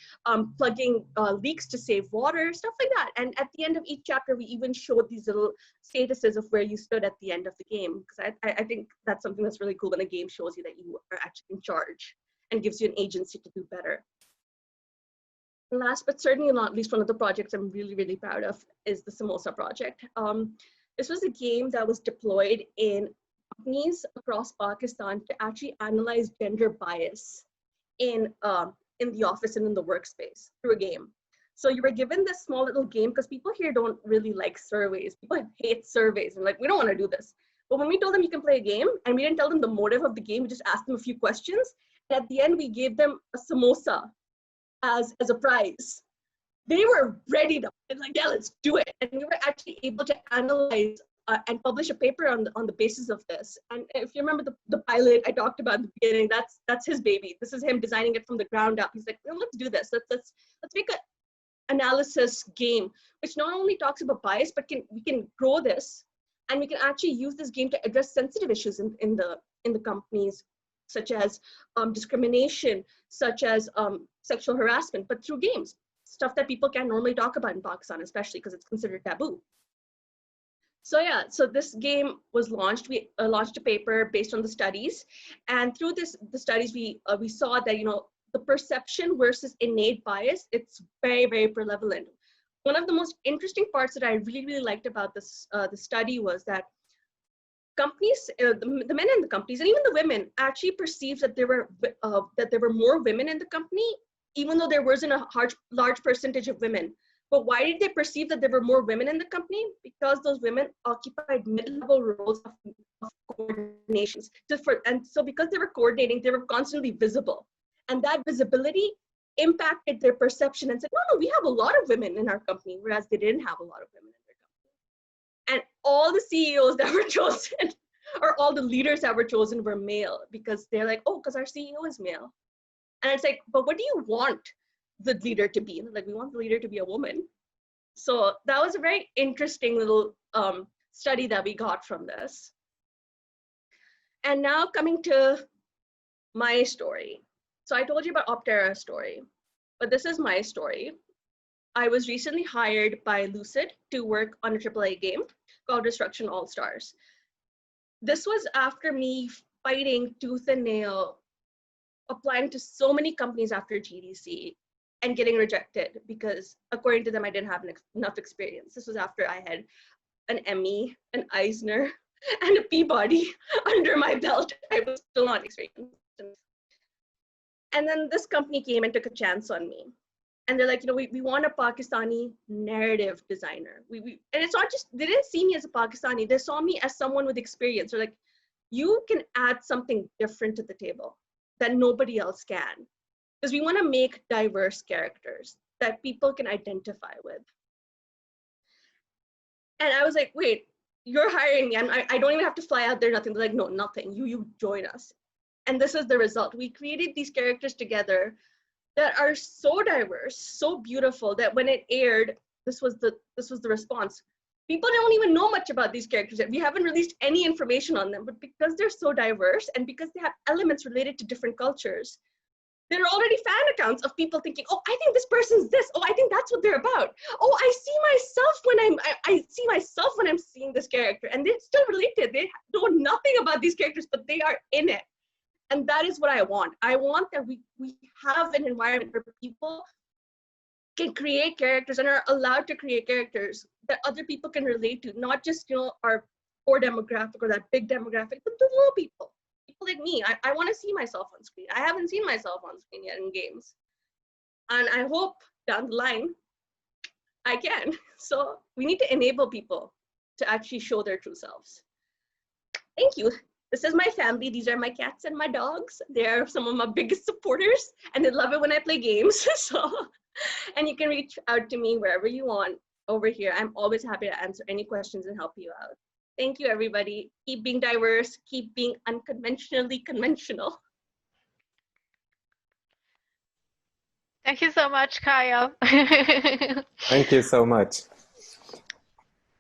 plugging leaks to save water, stuff like that. And at the end of each chapter, we even showed these little statuses of where you stood at the end of the game, because I think that's something that's really cool when a game shows you that you are actually in charge and gives you an agency to do better. Last but certainly not least, one of the projects I'm really, really proud of is the Samosa project. This was a game that was deployed in companies across Pakistan to actually analyze gender bias in the office and in the workspace through a game. So you were given this small little game, because people here don't really like surveys. People hate surveys and like, we don't want to do this. But when we told them you can play a game, and we didn't tell them the motive of the game, we just asked them a few questions. And at the end, we gave them a samosa as a prize they were ready to, like, yeah, let's do it. And we were actually able to analyze and publish a paper on the basis of this. And if you remember the pilot I talked about at the beginning, that's his baby. This is him designing it from the ground up. He's like, well, let's do this. Let's make an analysis game, which not only talks about bias, but we can grow this, and we can actually use this game to address sensitive issues in the companies, such as discrimination, such as sexual harassment, but through games, stuff that people can't normally talk about in Pakistan, especially because it's considered taboo. So yeah, so this game was launched. We launched a paper based on the studies, and through the studies, we saw that, you know, the perception versus innate bias, it's very, very prevalent. One of the most interesting parts that I really, really liked about this the study was that companies, the men in the companies, and even the women, actually perceived that there were more women in the company, even though there wasn't a large percentage of women. But why did they perceive that there were more women in the company? Because those women occupied mid-level roles of coordinations. And so because they were coordinating, they were constantly visible. And that visibility impacted their perception and said, no, we have a lot of women in our company, whereas they didn't have a lot of women in their company. And all the CEOs that were chosen, or all the leaders that were chosen, were male, because they're like, oh, because our CEO is male. And it's like, but what do you want the leader to be? Like, we want the leader to be a woman. So that was a very interesting little study that we got from this. And now coming to my story. So I told you about Optera's story, but this is my story. I was recently hired by Lucid to work on a AAA game called Destruction All Stars. This was after me fighting tooth and nail, applying to so many companies after GDC, and getting rejected because, according to them, I didn't have enough experience. This was after I had an Emmy, an Eisner, and a Peabody under my belt. I was still not experienced. And then this company came and took a chance on me. And they're like, you know, we want a Pakistani narrative designer. And it's not just, they didn't see me as a Pakistani. They saw me as someone with experience. They're like, you can add something different to the table that nobody else can. Because we want to make diverse characters that people can identify with. And I was like, wait, you're hiring me. I don't even have to fly out there, nothing. They're like, no, nothing. You join us. And this is the result. We created these characters together that are so diverse, so beautiful, that when it aired, this was the response. People don't even know much about these characters yet. We haven't released any information on them, but because they're so diverse and because they have elements related to different cultures, there are already fan accounts of people thinking, oh, I think this person's this. Oh, I think that's what they're about. Oh, I see myself when I'm seeing this character. And they're still related. They know nothing about these characters, but they are in it. And that is what I want. I want that we have an environment where people can create characters and are allowed to create characters that other people can relate to, not just, you know, our core demographic or that big demographic, but the little people like me. I want to see myself on screen. I haven't seen myself on screen yet in games. And I hope down the line I can. So we need to enable people to actually show their true selves. Thank you. This is my family. These are my cats and my dogs. They're some of my biggest supporters, and they love it when I play games. So, and you can reach out to me wherever you want over here. I'm always happy to answer any questions and help you out. Thank you, everybody. Keep being diverse. Keep being unconventionally conventional. Thank you so much, Kaya. Thank you so much.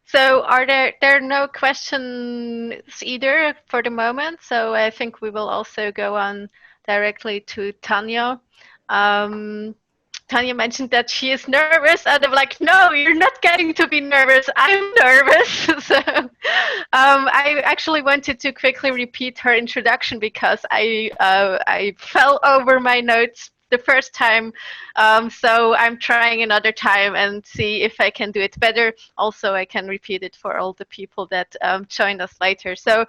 So there are no questions either for the moment. So I think we will also go on directly to Tanya. Tanya mentioned that she is nervous, and I'm like, no, you're not getting to be nervous. I'm nervous. So I actually wanted to quickly repeat her introduction because I fell over my notes the first time. So I'm trying another time and see if I can do it better. Also, I can repeat it for all the people that join us later. So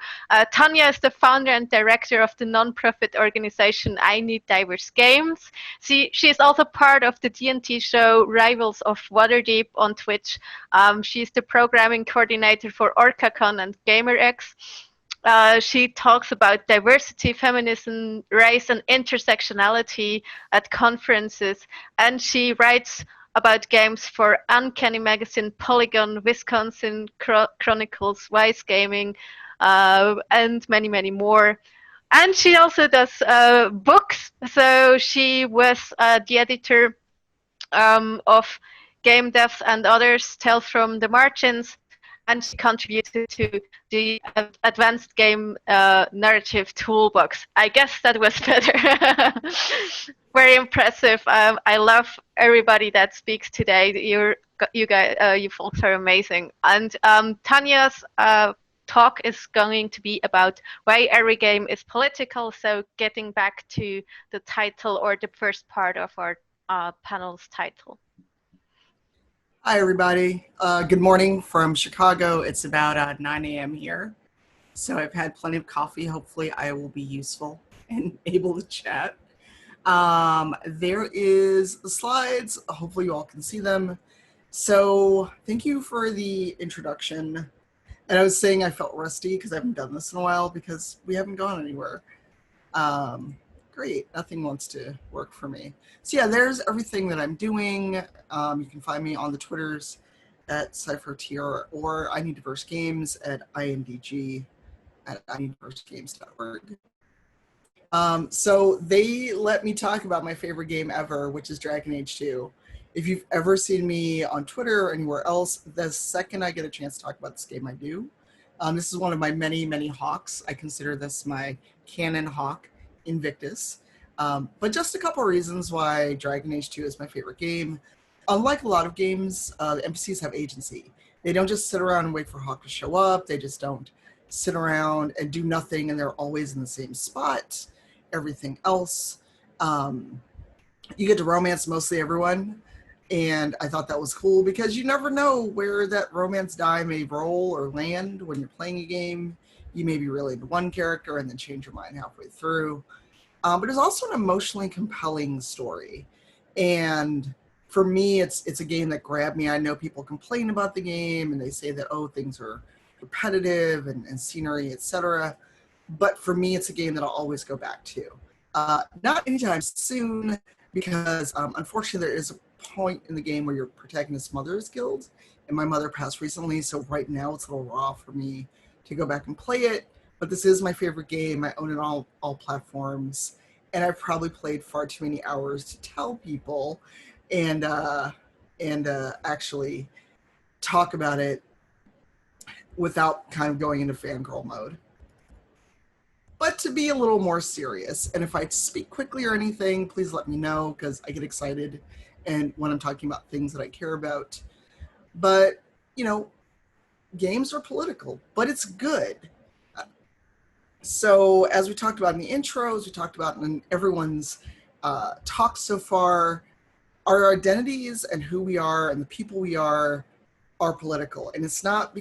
Tanya is the founder and director of the nonprofit organization I Need Diverse Games. She is also part of the D&T show Rivals of Waterdeep on Twitch. She's the programming coordinator for OrcaCon and GamerX. She talks about diversity, feminism, race, and intersectionality at conferences, and she writes about games for Uncanny Magazine, Polygon, Wisconsin Chronicles, Vice Gaming, and many, many more. And she also does books. So she was the editor of Game Devs and Others, Tales from the Margins, and she contributed to the Advanced Game Narrative Toolbox. I guess that was better. Very impressive. I love everybody that speaks today. You guys, you folks are amazing. And Tanya's talk is going to be about why every game is political. So getting back to the title, or the first part of our panel's title. Hi, everybody. Good morning from Chicago. It's about 9 a.m. here. So I've had plenty of coffee. Hopefully I will be useful and able to chat. There is the slides. Hopefully you all can see them. So thank you for the introduction. And I was saying I felt rusty because I haven't done this in a while because we haven't gone anywhere. Great, nothing wants to work for me. So yeah, there's everything that I'm doing. You can find me on the Twitters at CypherTR or I Need Diverse Games at INDG at INeedDiverseGames.org. So they let me talk about my favorite game ever, which is Dragon Age 2. If you've ever seen me on Twitter or anywhere else, the second I get a chance to talk about this game, I do. This is one of my many, many hawks. I consider this my canon hawk, Invictus. But just a couple of reasons why Dragon Age 2 is my favorite game. Unlike a lot of games, the NPCs have agency. They don't just sit around and wait for Hawk to show up. They just don't sit around and do nothing, and they're always in the same spot. Everything else. You get to romance mostly everyone, and I thought that was cool because you never know where that romance die may roll or land when you're playing a game. You may be really into one character and then change your mind halfway through. But it's also an emotionally compelling story. And for me, it's a game that grabbed me. I know people complain about the game and they say that, oh, things are repetitive and scenery, etc. But for me, it's a game that I'll always go back to. Not anytime soon, because unfortunately there is a point in the game where your protagonist's mother is killed, and my mother passed recently, so right now it's a little raw for me to go back and play it. But this is my favorite game. I own it on all platforms, and I've probably played far too many hours to tell people and actually talk about it without kind of going into fangirl mode. But to be a little more serious, and if I speak quickly or anything, please let me know, because I get excited and when I'm talking about things that I care about. But, you know, games are political, but it's good. So as we talked about in the intros, we talked about in everyone's talk so far, our identities and who we are and the people we are political. And it's not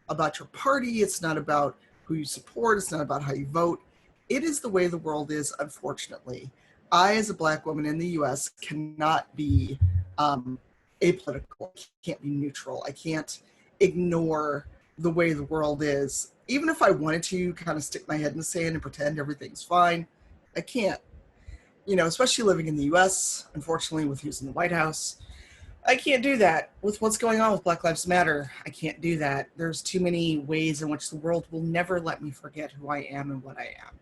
about your party. It's not about who you support. It's not about how you vote. It is the way the world is, unfortunately. I, as a Black woman in the US, cannot be apolitical. I can't be neutral. I can't ignore the way the world is. Even if I wanted to kind of stick my head in the sand and pretend everything's fine, I can't. You know, especially living in the US, unfortunately, with who's in the White House, I can't do that. With what's going on with Black Lives Matter, I can't do that. There's too many ways in which the world will never let me forget who I am and what I am.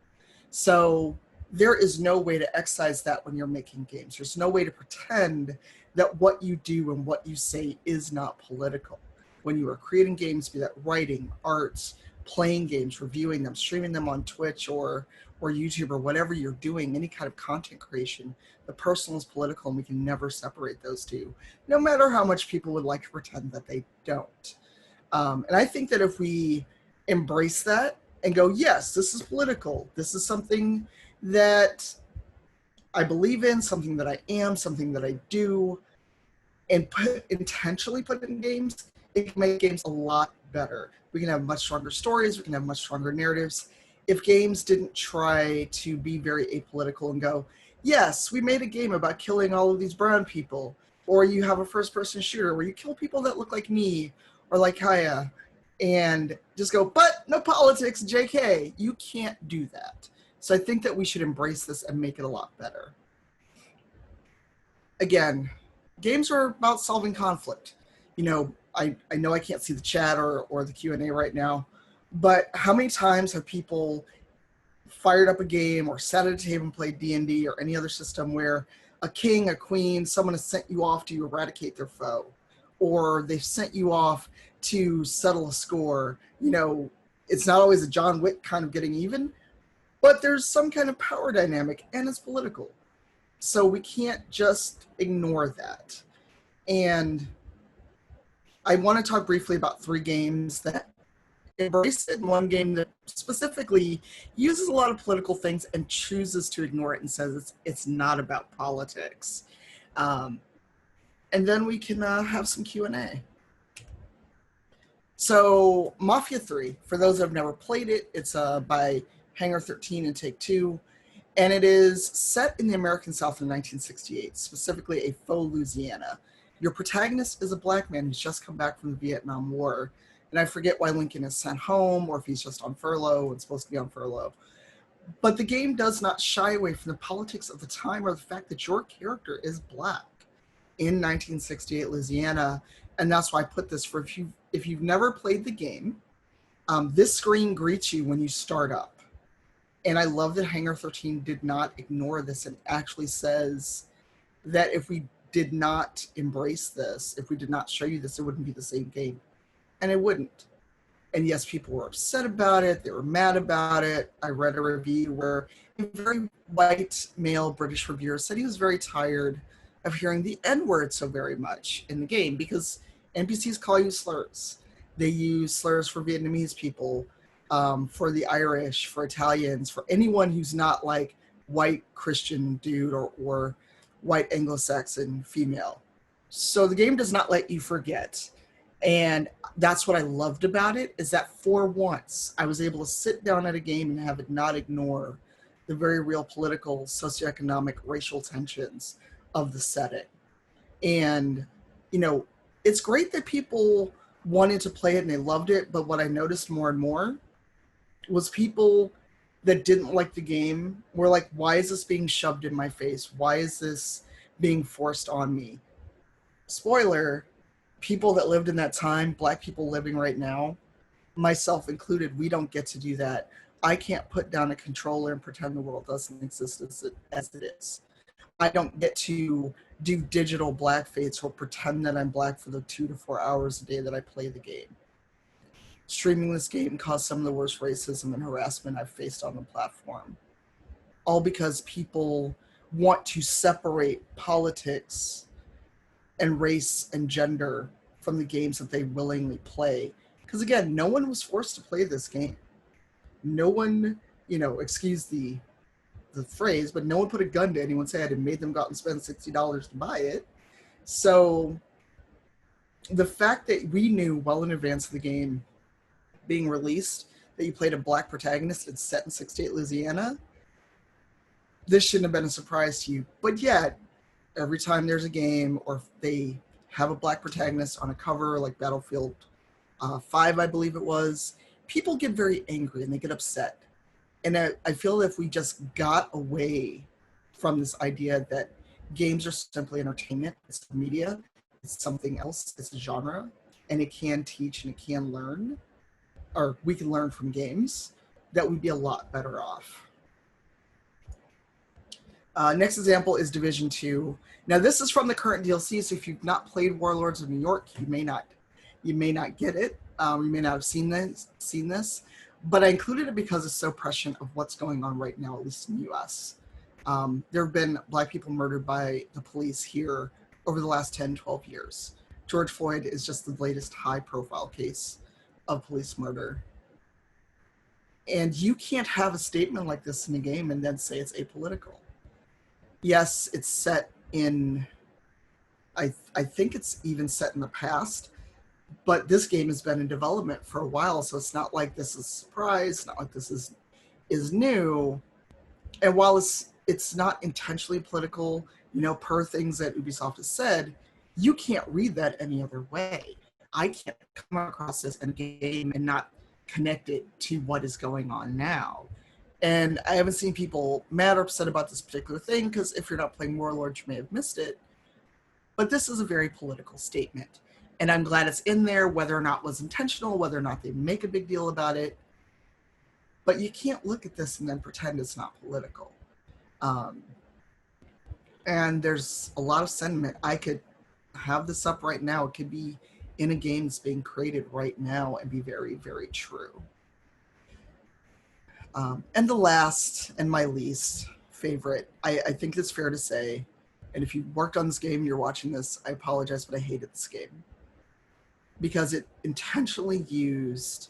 So there is no way to excise that when you're making games. There's no way to pretend that what you do and what you say is not political. When you are creating games, be that writing, arts, playing games, reviewing them, streaming them on Twitch or YouTube or whatever you're doing, any kind of content creation, the personal is political, and we can never separate those two, no matter how much people would like to pretend that they don't. And I think that if we embrace that and go, yes, this is political, this is something that I believe in, something that I am, something that I do, and intentionally put it in games, it can make games a lot better. We can have much stronger stories, we can have much stronger narratives. If games didn't try to be very apolitical and go, yes, we made a game about killing all of these brown people, or you have a first-person shooter where you kill people that look like me or like Kaya, and just go, but no politics, JK. You can't do that. So I think that we should embrace this and make it a lot better. Again, games are about solving conflict. You know, I know I can't see the chat or the Q&A right now, but how many times have people fired up a game or sat at a table and played D&D or any other system where a king, a queen, someone has sent you off to eradicate their foe, or they've sent you off to settle a score. You know, it's not always a John Wick kind of getting even, but there's some kind of power dynamic, and it's political. So we can't just ignore that. And I want to talk briefly about 3 games that embrace it, and 1 game that specifically uses a lot of political things and chooses to ignore it and says it's not about politics. And then we can have some Q&A. So Mafia 3, for those that have never played it, it's by Hangar 13 and Take-Two, and it is set in the American South in 1968, specifically a faux Louisiana. Your protagonist is a black man who's just come back from the Vietnam War, and I forget why Lincoln is sent home or if he's just on furlough and supposed to be on furlough. But the game does not shy away from the politics of the time or the fact that your character is black in 1968 Louisiana, and that's why I put this for if you've never played the game, this screen greets you when you start up. And I love that Hangar 13 did not ignore this and actually says that if we did not embrace this, if we did not show you this, it wouldn't be the same game. And it wouldn't. And yes, people were upset about it. They were mad about it. I read a review where a very white male British reviewer said he was very tired of hearing the N-word so very much in the game because NPCs call you slurs. They use slurs for Vietnamese people, for the Irish, for Italians, for anyone who's not like white Christian dude or white Anglo-Saxon female. So the game does not let you forget. And that's what I loved about it, is that for once I was able to sit down at a game and have it not ignore the very real political, socioeconomic, racial tensions of the setting. And, you know, it's great that people wanted to play it and they loved it, but what I noticed more and more was people that didn't like the game were like, why is this being shoved in my face? Why is this being forced on me? Spoiler, people that lived in that time, black people living right now, myself included, we don't get to do that. I can't put down a controller and pretend the world doesn't exist as it is. I don't get to do digital blackface or pretend that I'm black for the 2 to 4 hours a day that I play the game. Streaming this game caused some of the worst racism and harassment I've faced on the platform. All because people want to separate politics and race and gender from the games that they willingly play. Because again, no one was forced to play this game. No one, you know, excuse the phrase, but no one put a gun to anyone's head and made them go out and spend $60 to buy it. So the fact that we knew well in advance of the game being released that you played a black protagonist that's set in 68 Louisiana, this shouldn't have been a surprise to you. But yet, every time there's a game or if they have a black protagonist on a cover like Battlefield 5, I believe it was, people get very angry and they get upset. And I feel that if we just got away from this idea that games are simply entertainment, it's media, it's something else, it's a genre, and it can teach and it can learn, or we can learn from games, that we'd be a lot better off. Next example is Division 2. Now this is from the current DLC, so if you've not played Warlords of New York, you may not get it. You may not have seen this, but I included it because it's so prescient of what's going on right now, at least in the US. There have been black people murdered by the police here over the last 10, 12 years. George Floyd is just the latest high-profile case of police murder. And you can't have a statement like this in a game and then say it's apolitical. Yes, it's set in, I think it's even set in the past, but this game has been in development for a while, so it's not like this is a surprise, it's not like this is new. And while it's not intentionally political, you know, per things that Ubisoft has said, you can't read that any other way. I can't come across this in a game and not connect it to what is going on now. And I haven't seen people mad or upset about this particular thing, because if you're not playing Warlords, you may have missed it. But this is a very political statement. And I'm glad it's in there, whether or not it was intentional, whether or not they make a big deal about it. But you can't look at this and then pretend it's not political. And there's a lot of sentiment. I could have this up right now. It could be in a game that's being created right now and be very, very true. And the last and my least favorite, I think it's fair to say, and if you worked on this game, you're watching this, I apologize, but I hated this game. Because it intentionally used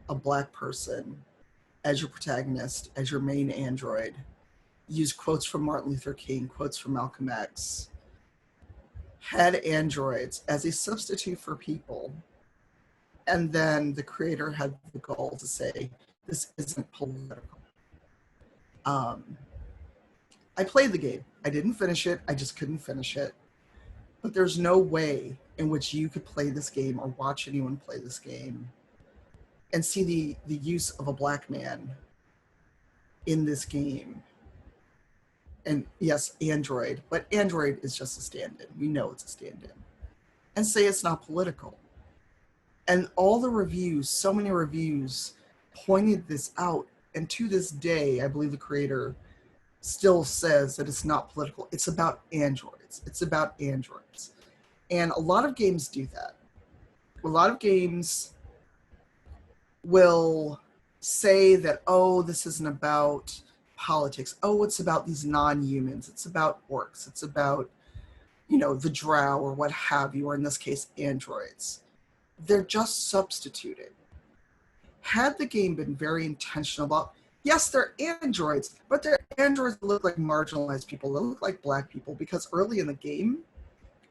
a Black person as your protagonist, as your main android, used quotes from Martin Luther King, quotes from Malcolm X, had androids as a substitute for people, and then the creator had the goal to say, this isn't political. I played the game. I didn't finish it. I just couldn't finish it. But there's no way in which you could play this game or watch anyone play this game and see the use of a Black man in this game. And yes, Android, but Android is just a stand-in. We know it's a stand-in. And say it's not political. And all the reviews, so many reviews, pointed this out. And to this day, I believe the creator still says that it's not political. It's about androids. It's about androids. And a lot of games do that. A lot of games will say that, oh, this isn't about politics. Oh, it's about these non-humans. It's about orcs. It's about, the drow or what have you, or in this case, androids. They're just substituted. Had the game been very intentional about, yes, they're androids, but they're androids that look like marginalized people. They look like Black people, because early in the game,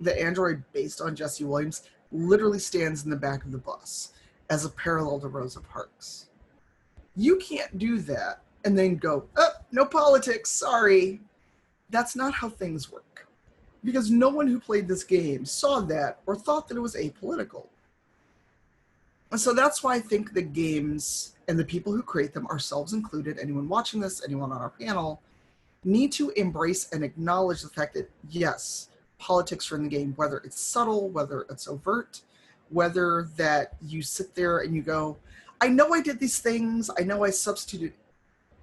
the android based on Jesse Williams literally stands in the back of the bus as a parallel to Rosa Parks. You can't do that and then go, oh, no politics, sorry. That's not how things work. Because no one who played this game saw that or thought that it was apolitical. And so that's why I think the games and the people who create them, ourselves included, anyone watching this, anyone on our panel, need to embrace and acknowledge the fact that, yes, politics are in the game, whether it's subtle, whether it's overt, whether that you sit there and you go, I know I did these things, I know I substituted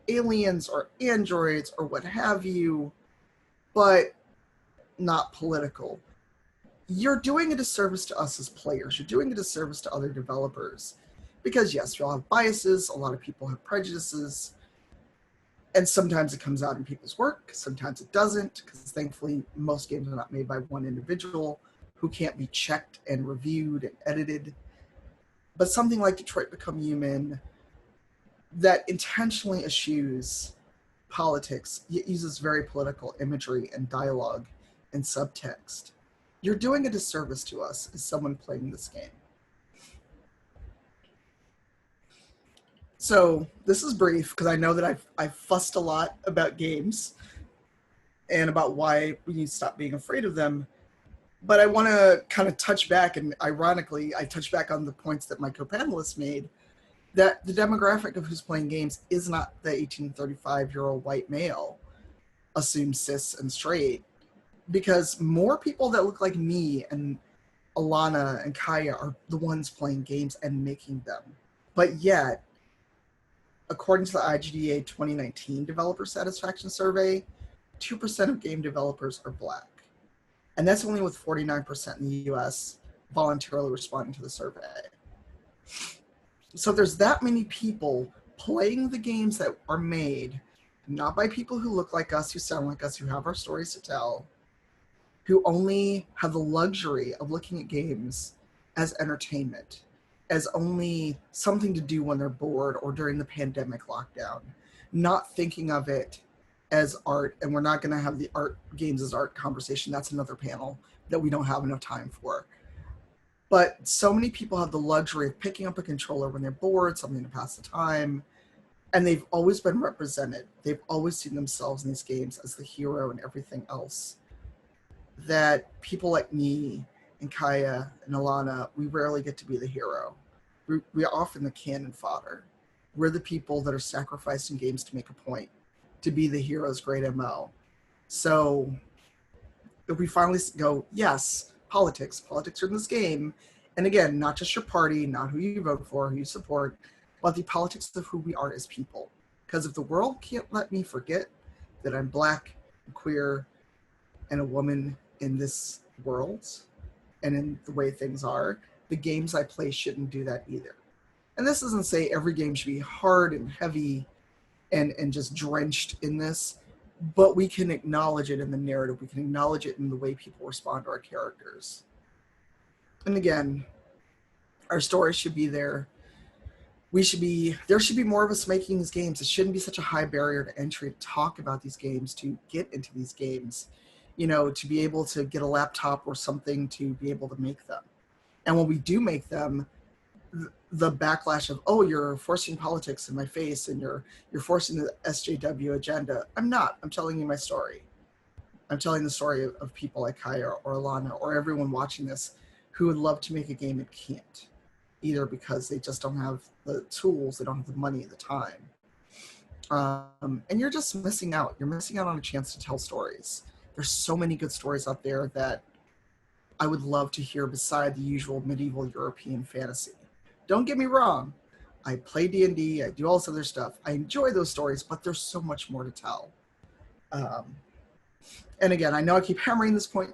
aliens or androids or what have you, but not political. You're doing a disservice to us as players. You're doing a disservice to other developers. Because yes, we all have biases, a lot of people have prejudices, and sometimes it comes out in people's work, sometimes it doesn't, because thankfully most games are not made by one individual who can't be checked and reviewed and edited. But something like Detroit Become Human, that intentionally eschews politics, it uses very political imagery and dialogue and subtext. You're doing a disservice to us as someone playing this game. So this is brief because I know that I've fussed a lot about games and about why we need to stop being afraid of them. But I want to kind of touch back, and ironically, I touch back on the points that my co-panelists made, that the demographic of who's playing games is not the 18-35-year-old white male, assumed cis and straight, because more people that look like me and Alayna and Kaya are the ones playing games and making them. But yet, according to the IGDA 2019 Developer Satisfaction Survey, 2% of game developers are Black. And that's only with 49% in the US voluntarily responding to the survey. So there's that many people playing the games that are made, not by people who look like us, who sound like us, who have our stories to tell, who only have the luxury of looking at games as entertainment, as only something to do when they're bored or during the pandemic lockdown, not thinking of it as art. And we're not going to have the art games as art conversation. That's another panel that we don't have enough time for. But so many people have the luxury of picking up a controller when they're bored, something to pass the time, and they've always been represented. They've always seen themselves in these games as the hero and everything else. That people like me and Kaya and Alayna, we rarely get to be the hero. We're often the cannon fodder. We're the people that are sacrificed in games to make a point, to be the hero's great MO. So if we finally go, yes, politics are in this game. And again, not just your party, not who you vote for, who you support, but the politics of who we are as people. Because if the world can't let me forget that I'm Black, queer, and a woman in this world and in the way things are, the games I play shouldn't do that either. And this doesn't say every game should be hard and heavy and just drenched in this, but we can acknowledge it in the narrative. We can acknowledge it in the way people respond to our characters. And again, our stories should be there. There should be more of us making these games. It shouldn't be such a high barrier to entry to talk about these games, to get into these games, you know, to be able to get a laptop or something to be able to make them. And when we do make them, the backlash of, oh, you're forcing politics in my face and you're forcing the SJW agenda. I'm not. I'm telling you my story. I'm telling the story of people like Kaya or Alayna or everyone watching this who would love to make a game and can't, either because they just don't have the tools, they don't have the money at the time. And you're just missing out. You're missing out on a chance to tell stories. There's so many good stories out there that I would love to hear beside the usual medieval European fantasy. Don't get me wrong. I play D&D, I do all this other stuff. I enjoy those stories, but there's so much more to tell. And again, I know I keep hammering this point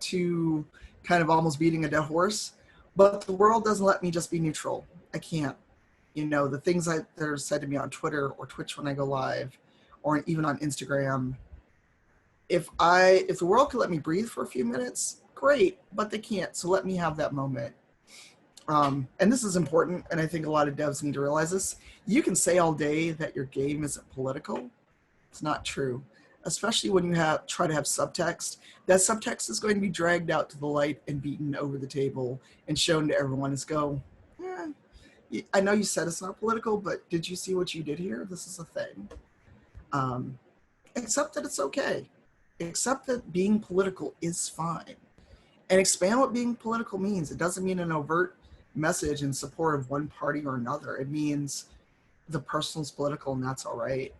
to kind of almost beating a dead horse, but the world doesn't let me just be neutral. I can't. You know, the things that are said to me on Twitter or Twitch when I go live, or even on Instagram, if the world could let me breathe for a few minutes, great, but they can't, so let me have that moment. And this is important, and I think a lot of devs need to realize this. You can say all day that your game isn't political. It's not true, especially when you try to have subtext. That subtext is going to be dragged out to the light and beaten over the table and shown to everyone as go, I know you said it's not political, but did you see what you did here? This is a thing. Accept that it's okay. Accept that being political is fine. And expand what being political means. It doesn't mean an overt message in support of one party or another. It means the personal's political, and that's all right.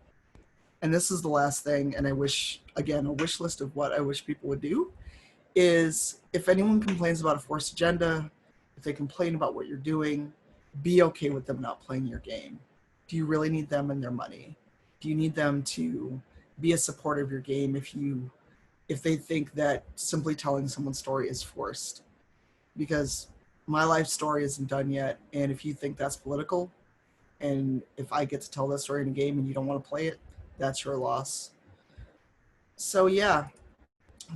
And this is the last thing, and I wish, again, a wish list of what I wish people would do is, if anyone complains about a forced agenda, if they complain about what you're doing, be okay with them not playing your game. Do you really need them and their money? Do you need them to be a supporter of your game if they think that simply telling someone's story is forced? Because my life story isn't done yet, and if you think that's political, and if I get to tell that story in a game and you don't want to play it, that's your loss. So yeah,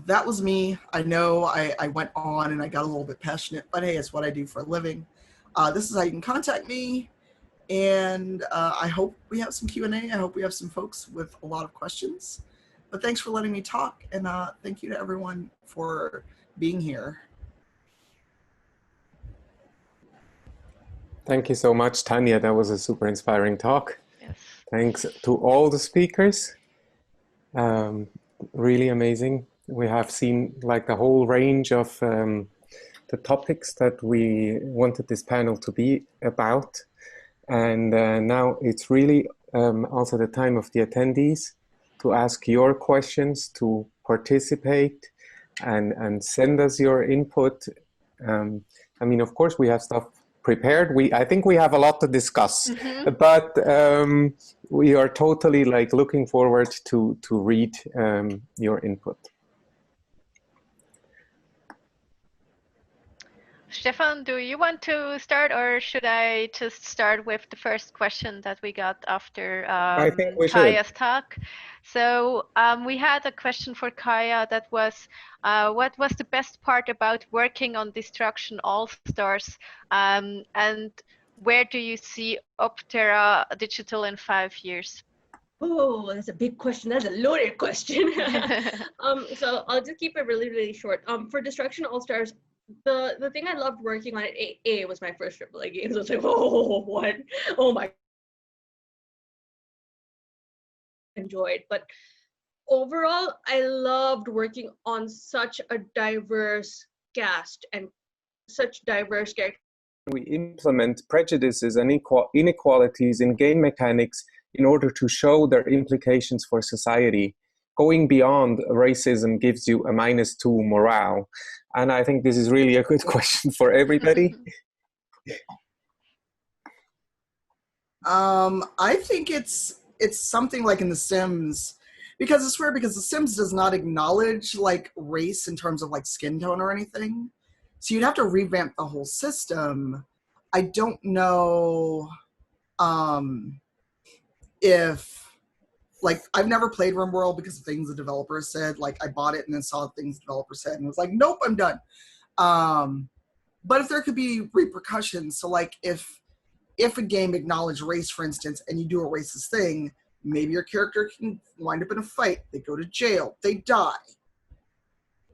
that was me. I know I went on and I got a little bit passionate, but hey, it's what I do for a living. This is how you can contact me, and I hope we have some Q&A. I hope we have some folks with a lot of questions. But thanks for letting me talk, and thank you to everyone for being here. Thank you so much, Tanya. That was a super inspiring talk. Yes. Thanks to all the speakers. Really amazing. We have seen like the whole range of the topics that we wanted this panel to be about. And now it's really also the time of the attendees to ask your questions, to participate, and send us your input. I mean, of course, we have stuff prepared. I think we have a lot to discuss, but we are totally like looking forward to read your input. Stefan, do you want to start, or should I just start with the first question that we got after I think we should. Kaya's talk? So we had a question for Kaya that was, what was the best part about working on Destruction All-Stars, and where do you see Optera Digital in 5 years? Oh, that's a big question. That's a loaded question. So I'll just keep it really, really short. For Destruction All-Stars, the thing I loved working on it was my first AAA game. So it's like, oh, what? Oh my. Enjoyed, but overall, I loved working on such a diverse cast and such diverse characters. We implement prejudices and inequalities in game mechanics in order to show their implications for society. going beyond racism gives you a -2 morale? And I think this is really a good question for everybody. I think it's something like in The Sims, because it's weird because The Sims does not acknowledge like race in terms of like skin tone or anything. So you'd have to revamp the whole system. I don't know if like I've never played RimWorld because of things the developer said. Like I bought it and then saw things the developer said and was like, nope, I'm done. But if there could be repercussions, so like if a game acknowledged race, for instance, and you do a racist thing, maybe your character can wind up in a fight. They go to jail. They die.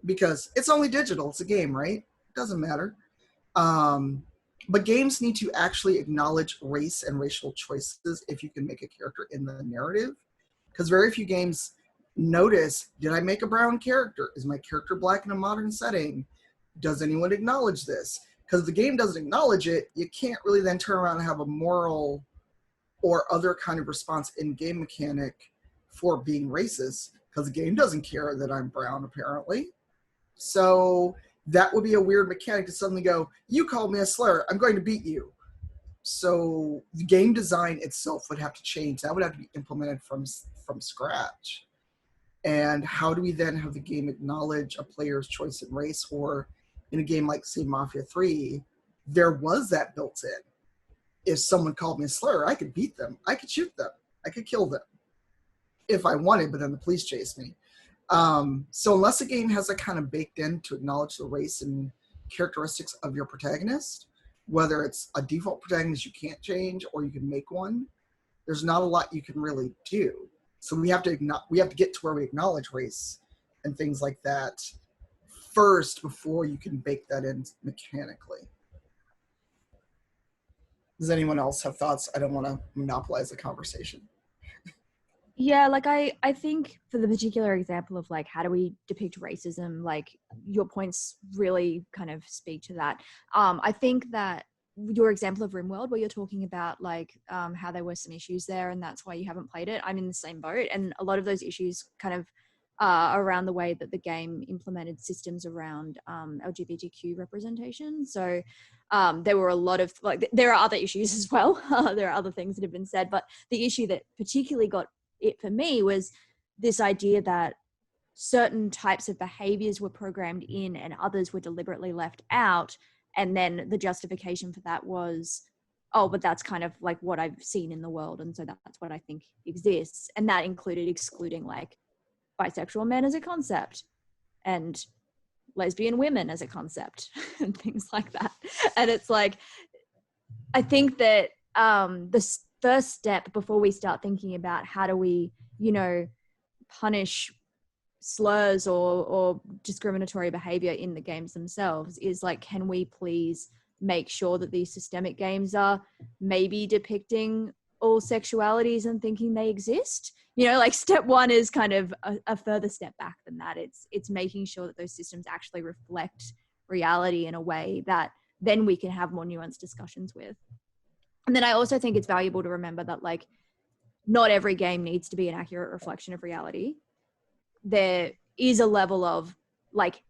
Because it's only digital. It's a game, right? Doesn't matter. But games need to actually acknowledge race and racial choices if you can make a character in the narrative. Because very few games notice, did I make a brown character? Is my character black in a modern setting? Does anyone acknowledge this? Because if the game doesn't acknowledge it, you can't really then turn around and have a moral or other kind of response in game mechanic for being racist, because the game doesn't care that I'm brown, apparently. So that would be a weird mechanic to suddenly go, you called me a slur, I'm going to beat you. So the game design itself would have to change. That would have to be implemented from scratch. And how do we then have the game acknowledge a player's choice in race? Or in a game like, say, Mafia 3, there was that built in. If someone called me a slur, I could beat them. I could shoot them. I could kill them if I wanted, but then the police chased me. So unless a game has that kind of baked in to acknowledge the race and characteristics of your protagonist, whether it's a default protagonist you can't change or you can make one, there's not a lot you can really do. So we have to get to where we acknowledge race and things like that first before you can bake that in mechanically. Does anyone else have thoughts? I don't want to monopolize the conversation. Yeah, like I think for the particular example of like how do we depict racism, like your points really kind of speak to that. I think that your example of RimWorld where you're talking about like how there were some issues there and that's why you haven't played it, I'm in the same boat, and a lot of those issues kind of around the way that the game implemented systems around LGBTQ representation. So there were a lot of like there are other issues as well. There are other things that have been said, but the issue that particularly got it for me was this idea that certain types of behaviors were programmed in and others were deliberately left out, and then the justification for that was, oh, but that's kind of like what I've seen in the world, and so that's what I think exists. And that included excluding like bisexual men as a concept and lesbian women as a concept and things like that. And it's like, I think that the first step before we start thinking about how do we, you know, punish slurs or discriminatory behavior in the games themselves is like, can we please make sure that these systemic games are maybe depicting all sexualities and thinking they exist? You know, like step one is kind of a further step back than that. It's making sure that those systems actually reflect reality in a way that then we can have more nuanced discussions with. And then I also think it's valuable to remember that like not every game needs to be an accurate reflection of reality. There is a level of like,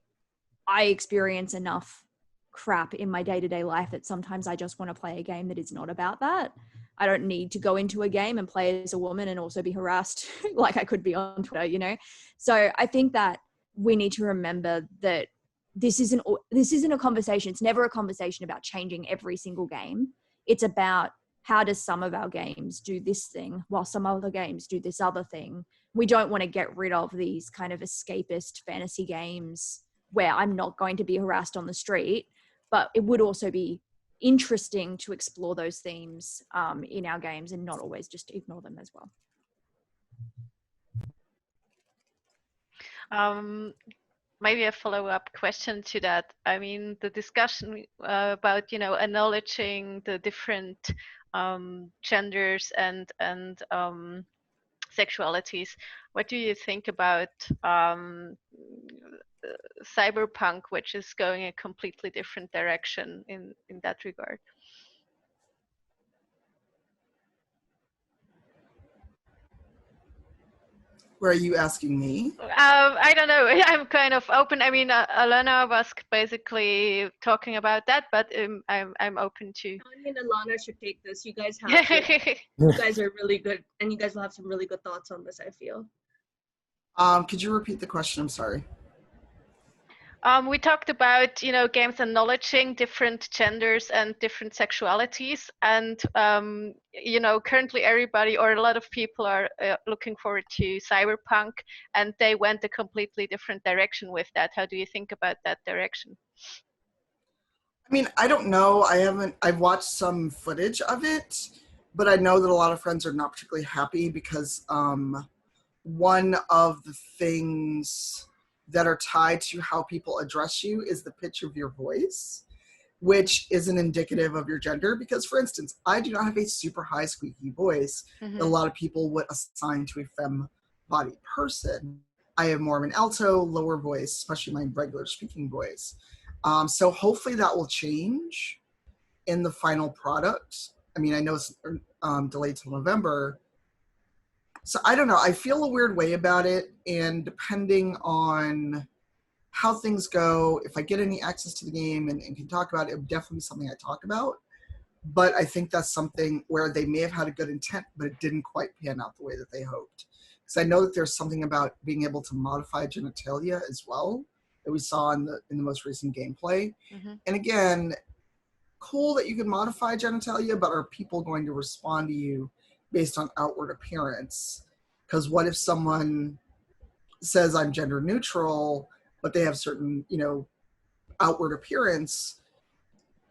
I experience enough crap in my day-to-day life that sometimes I just want to play a game that is not about that. I don't need to go into a game and play as a woman and also be harassed like I could be on Twitter, you know? So I think that we need to remember that this isn't a conversation. It's never a conversation about changing every single game. It's about how does some of our games do this thing while some other games do this other thing. We don't want to get rid of these kind of escapist fantasy games where I'm not going to be harassed on the street, but it would also be interesting to explore those themes in our games and not always just ignore them as well. Maybe a follow-up question to that. I mean, the discussion about, you know, acknowledging the different genders and sexualities. What do you think about cyberpunk, which is going a completely different direction in that regard? Or are you asking me? I don't know. I'm kind of open. I mean, Alayna was basically talking about that, but I'm open to. Tanya and Alayna should take this. You guys have good, you guys are really good, and you guys will have some really good thoughts on this, I feel. Could you repeat the question? I'm sorry. We talked about, games acknowledging different genders and different sexualities, and currently everybody or a lot of people are looking forward to cyberpunk, and they went a completely different direction with that. How do you think about that direction? I mean, I don't know. I've watched some footage of it, but I know that a lot of friends are not particularly happy because one of the things that are tied to how people address you is the pitch of your voice, which isn't indicative of your gender. Because, for instance, I do not have a super high squeaky voice that a lot of people would assign to a femme-bodied person. I have more of an alto, lower voice, especially my regular speaking voice. So hopefully that will change in the final product. I mean, I know it's delayed till November. So I don't know. I feel a weird way about it. And depending on how things go, if I get any access to the game and can talk about it, it would definitely be something I talk about. But I think that's something where they may have had a good intent, but it didn't quite pan out the way that they hoped. Because I know that there's something about being able to modify genitalia as well that we saw in the most recent gameplay. And again, cool that you can modify genitalia, but are people going to respond to you based on outward appearance? Because what if someone says I'm gender neutral, but they have certain, outward appearance,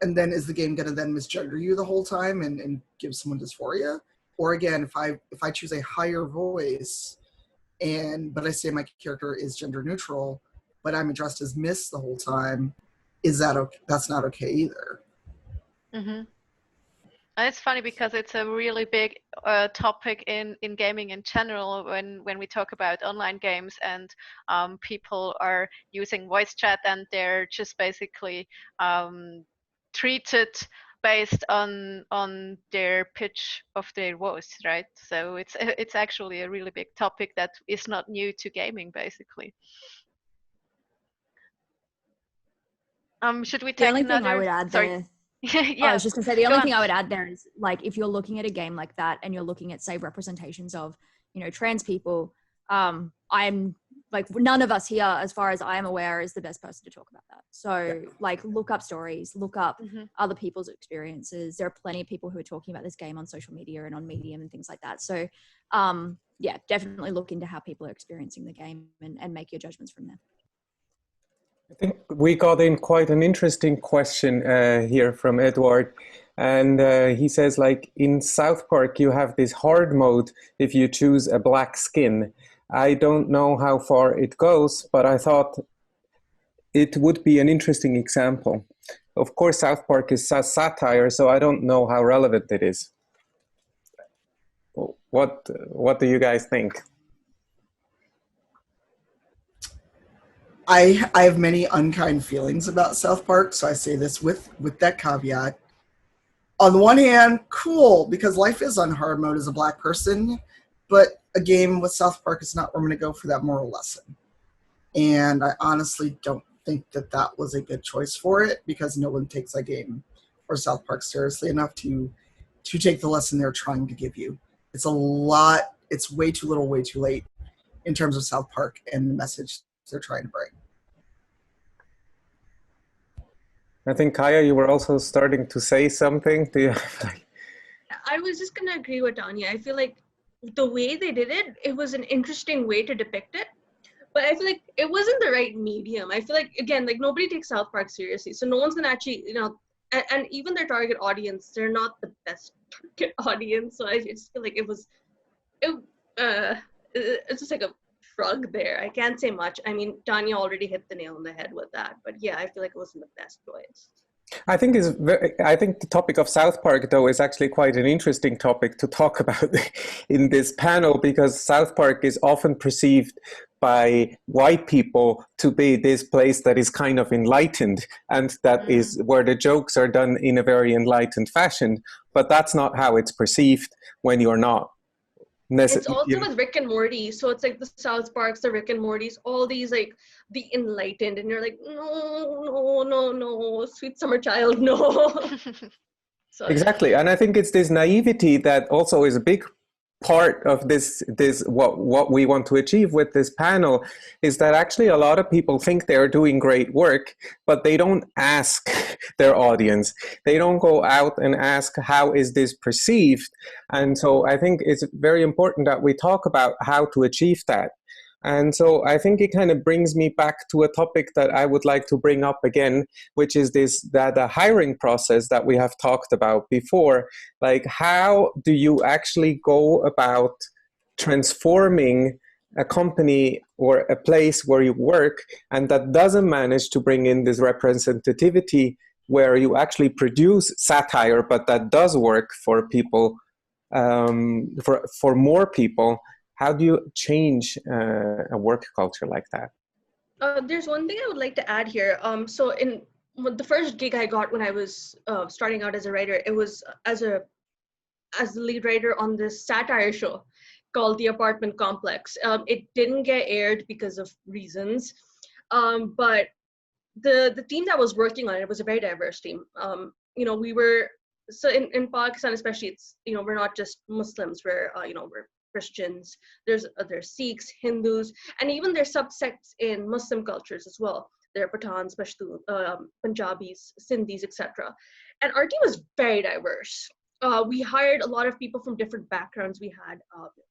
and then is the game going to then misgender you the whole time and give someone dysphoria? Or again, if I choose a higher voice, but I say my character is gender neutral, but I'm addressed as Miss the whole time, is that okay? That's not okay either. And it's funny because it's a really big topic in gaming in general when we talk about online games and people are using voice chat and they're just basically treated based on their pitch of their voice, right? So it's actually a really big topic that is not new to gaming, basically. Should we take The only another? thing I would add there. Yeah, I was just gonna say the only thing I would add there is, like, if you're looking at a game like that and you're looking at, say, representations of, trans people, I'm like, none of us here, as far as I am aware, is the best person to talk about that. So like, look up stories, look up other people's experiences. There are plenty of people who are talking about this game on social media and on Medium and things like that. So yeah, definitely look into how people are experiencing the game and make your judgments from there. I think we got in quite an interesting question here from Edward. And he says, like, in South Park, you have this hard mode if you choose a black skin. I don't know how far it goes, but I thought it would be an interesting example. Of course, South Park is satire, so I don't know how relevant it is. What do you guys think? I have many unkind feelings about South Park, so I say this with that caveat. On the one hand, cool, because life is on hard mode as a black person, but a game with South Park is not where I'm going to go for that moral lesson. And I honestly don't think that was a good choice for it, because no one takes that game or South Park seriously enough to take the lesson they're trying to give you. It's way too little, way too late in terms of South Park and the message they're trying to bring. I think, Kaya, you were also starting to say something. I was just going to agree with Tanya. I feel like the way they did it, it was an interesting way to depict it. But I feel like it wasn't the right medium. I feel like, again, like, nobody takes South Park seriously. So no one's going to actually, and even their target audience, they're not the best target audience. So I just feel like it's just like a shrug there. I can't say much. I mean, Tanya already hit the nail on the head with that. But yeah, I feel like it wasn't the best choice. I think the topic of South Park, though, is actually quite an interesting topic to talk about in this panel, because South Park is often perceived by white people to be this place that is kind of enlightened, and that is where the jokes are done in a very enlightened fashion. But that's not how it's perceived when you're not It's also with Rick and Morty. So it's like the South Parks, the Rick and Mortys, all these like the enlightened, and you're like, no, sweet summer child, no. So, Exactly. And I think it's this naivety that also is a big part of this what we want to achieve with this panel, is that actually a lot of people think they're doing great work, but they don't ask their audience. They don't go out and ask, how is this perceived? And so I think it's very important that we talk about how to achieve that. And so I think it kind of brings me back to a topic that I would like to bring up again, which is the hiring process that we have talked about before. Like, how do you actually go about transforming a company or a place where you work and that doesn't manage to bring in this representativity, where you actually produce satire, but that does work for people, for more people? How do you change a work culture like that? There's one thing I would like to add here. So in the first gig I got when I was starting out as a writer, it was as the lead writer on this satire show called The Apartment Complex. It didn't get aired because of reasons, but the team that was working on it was a very diverse team. We were, so in Pakistan especially, it's, we're not just Muslims, we're Christians, there's Sikhs, Hindus, and even there's subsects in Muslim cultures as well. There are Pathans, Pashtun, Punjabis, Sindhis, etc. And our team was very diverse. We hired a lot of people from different backgrounds. We had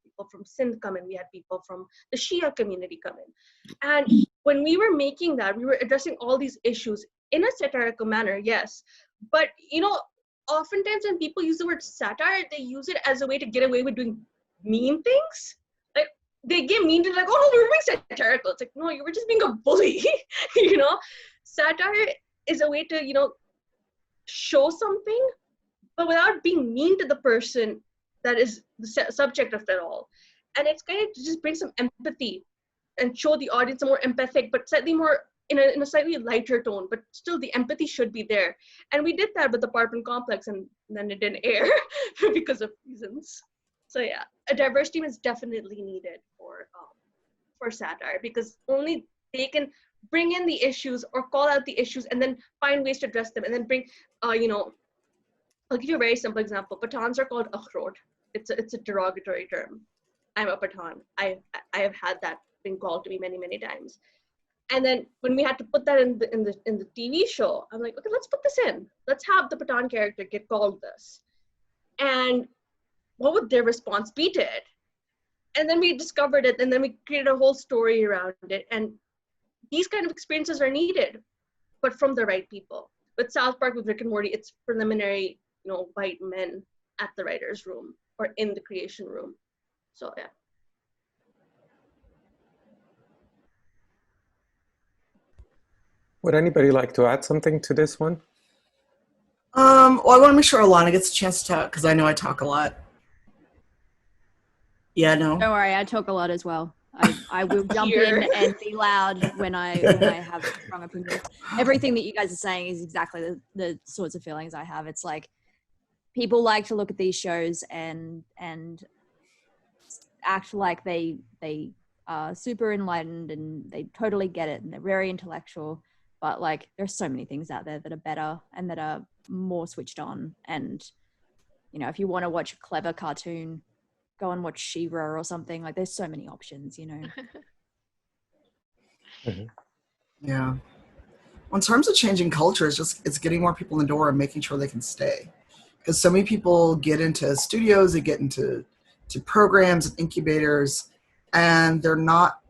people from Sindh come in, we had people from the Shia community come in. And when we were making that, we were addressing all these issues in a satirical manner, yes. But, oftentimes when people use the word satire, they use it as a way to get away with doing mean things. Like, they get mean to like, oh no, we were being satirical. It's like, no, you were just being a bully. Satire is a way to, show something, but without being mean to the person that is the subject of it all. And it's kind of to just bring some empathy and show the audience a more empathic, but slightly more in a slightly lighter tone, but still the empathy should be there. And we did that with the Apartment Complex, and then it didn't air because of reasons. So yeah, a diverse team is definitely needed for satire, because only they can bring in the issues or call out the issues and then find ways to address them, and then bring, I'll give you a very simple example. Pathans are called akhrod. It's a derogatory term. I'm a Pathan. I have had that being called to me many, many times. And then when we had to put that in the TV show, I'm like, okay, let's put this in. Let's have the Pathan character get called this. And what would their response be to it? And then we discovered it, and then we created a whole story around it. And these kind of experiences are needed, but from the right people. With South Park, with Rick and Morty, it's preliminary, white men at the writer's room or in the creation room. So yeah. Would anybody like to add something to this one? Well, I want to make sure Alayna gets a chance to talk, because I know I talk a lot. Yeah, no. Don't worry, I talk a lot as well. I will jump in and be loud when I have strong opinions. Everything that you guys are saying is exactly the sorts of feelings I have. It's like, people like to look at these shows and act like they are super enlightened and they totally get it and they're very intellectual. But like, there's so many things out there that are better and that are more switched on. And, if you want to watch a clever cartoon, go and watch She-Ra or something. Like, there's so many options, Mm-hmm. Yeah. Well, in terms of changing culture, it's getting more people in the door and making sure they can stay. Because so many people get into studios, they get into programs and incubators, and they're not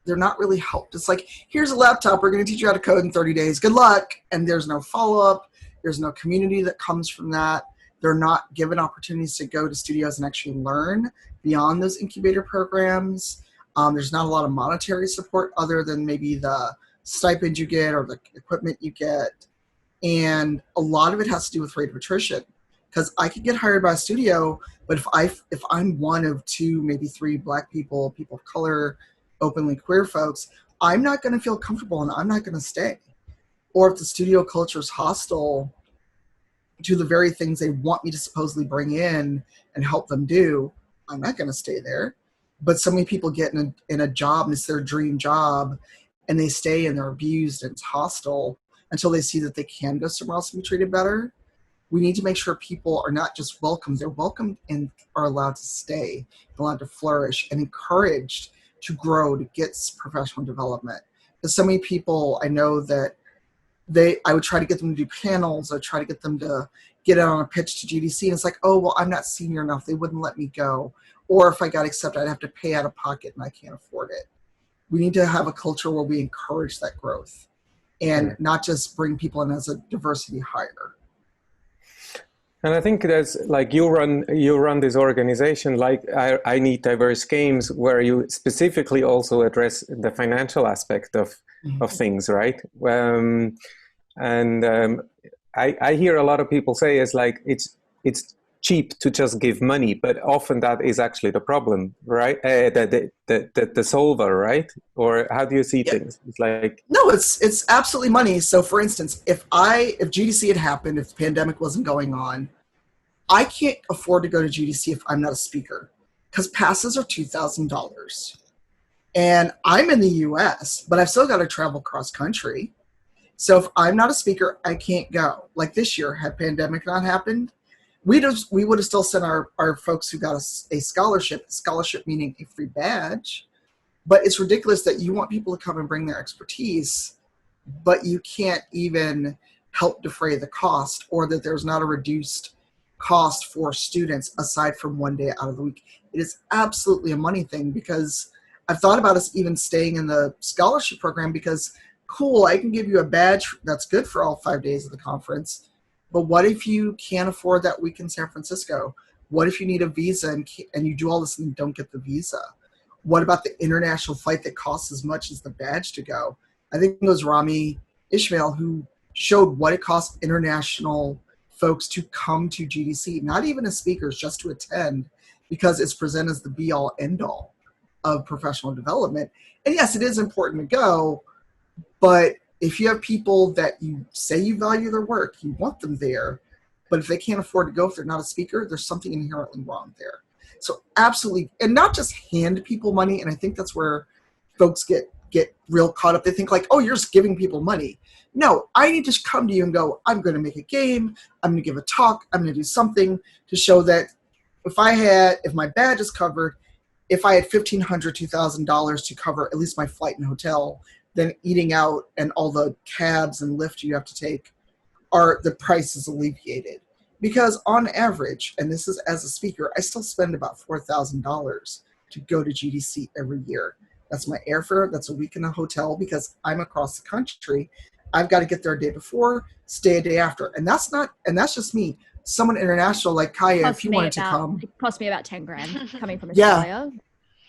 really helped. It's like, here's a laptop, we're going to teach you how to code in 30 days. Good luck. And there's no follow-up. There's no community that comes from that. They're not given opportunities to go to studios and actually learn beyond those incubator programs. There's not a lot of monetary support other than maybe the stipend you get or the equipment you get. And a lot of it has to do with rate of attrition. Because I could get hired by a studio, but if I'm one of two, maybe three Black people, people of color, openly queer folks, I'm not going to feel comfortable and I'm not going to stay. Or if the studio culture is hostile to the very things they want me to supposedly bring in and help them do, I'm not going to stay there. But so many people get in a job and it's their dream job, and they stay and they're abused and it's hostile until they see that they can go somewhere else and be treated better. We need to make sure people are not just welcomed, they're welcomed and are allowed to stay, allowed to flourish, and encouraged to grow, to get professional development. Because so many people, I know that I would try to get them to do panels, or try to get them to get out on a pitch to GDC, and it's like, oh, well, I'm not senior enough, they wouldn't let me go. Or if I got accepted, I'd have to pay out of pocket and I can't afford it. We need to have a culture where we encourage that growth and not just bring people in as a diversity hire. And I think there's like you run this organization like I Need Diverse Games, where you specifically also address the financial aspect of things, right? I hear a lot of people say it's like it's cheap to just give money, but often that is actually the problem, right? The solver, right? Or how do you see things? It's like no, it's absolutely money. So, for instance, if GDC had happened, if the pandemic wasn't going on, I can't afford to go to GDC if I'm not a speaker, because passes are $2,000, and I'm in the U.S., but I've still got to travel cross country. So if I'm not a speaker, I can't go. Like this year, had pandemic not happened, we would have still sent our folks who got a scholarship meaning a free badge. But it's ridiculous that you want people to come and bring their expertise, but you can't even help defray the cost, or that there's not a reduced cost for students aside from one day out of the week. It is absolutely a money thing, because I've thought about us even staying in the scholarship program, because cool, I can give you a badge that's good for all 5 days of the conference. But what if you can't afford that week in San Francisco? What if you need a visa and you do all this and you don't get the visa? What about the international flight that costs as much as the badge to go? I think it was Rami Ishmael who showed what it costs international folks to come to GDC, not even as speakers, just to attend, because it's presented as the be-all, end-all of professional development. And yes, it is important to go, but if you have people that you say you value their work, you want them there, but if they can't afford to go, if they're not a speaker, there's something inherently wrong there. So absolutely, and not just hand people money, and I think that's where folks get real caught up. They think like, oh, you're just giving people money. No, I need to come to you and go, I'm going to make a game, I'm going to give a talk, I'm going to do something to show that if my badge is covered, if I had $1,500, $2,000 to cover at least my flight and hotel, then eating out and all the cabs and Lyft you have to take, the price is alleviated. Because on average, and this is as a speaker, I still spend about $4,000 to go to GDC every year. That's my airfare, that's a week in a hotel, because I'm across the country. I've got to get there a day before, stay a day after. And that's just me. Someone international like Kaya, if you wanted to come. It cost me about 10 grand coming from Australia.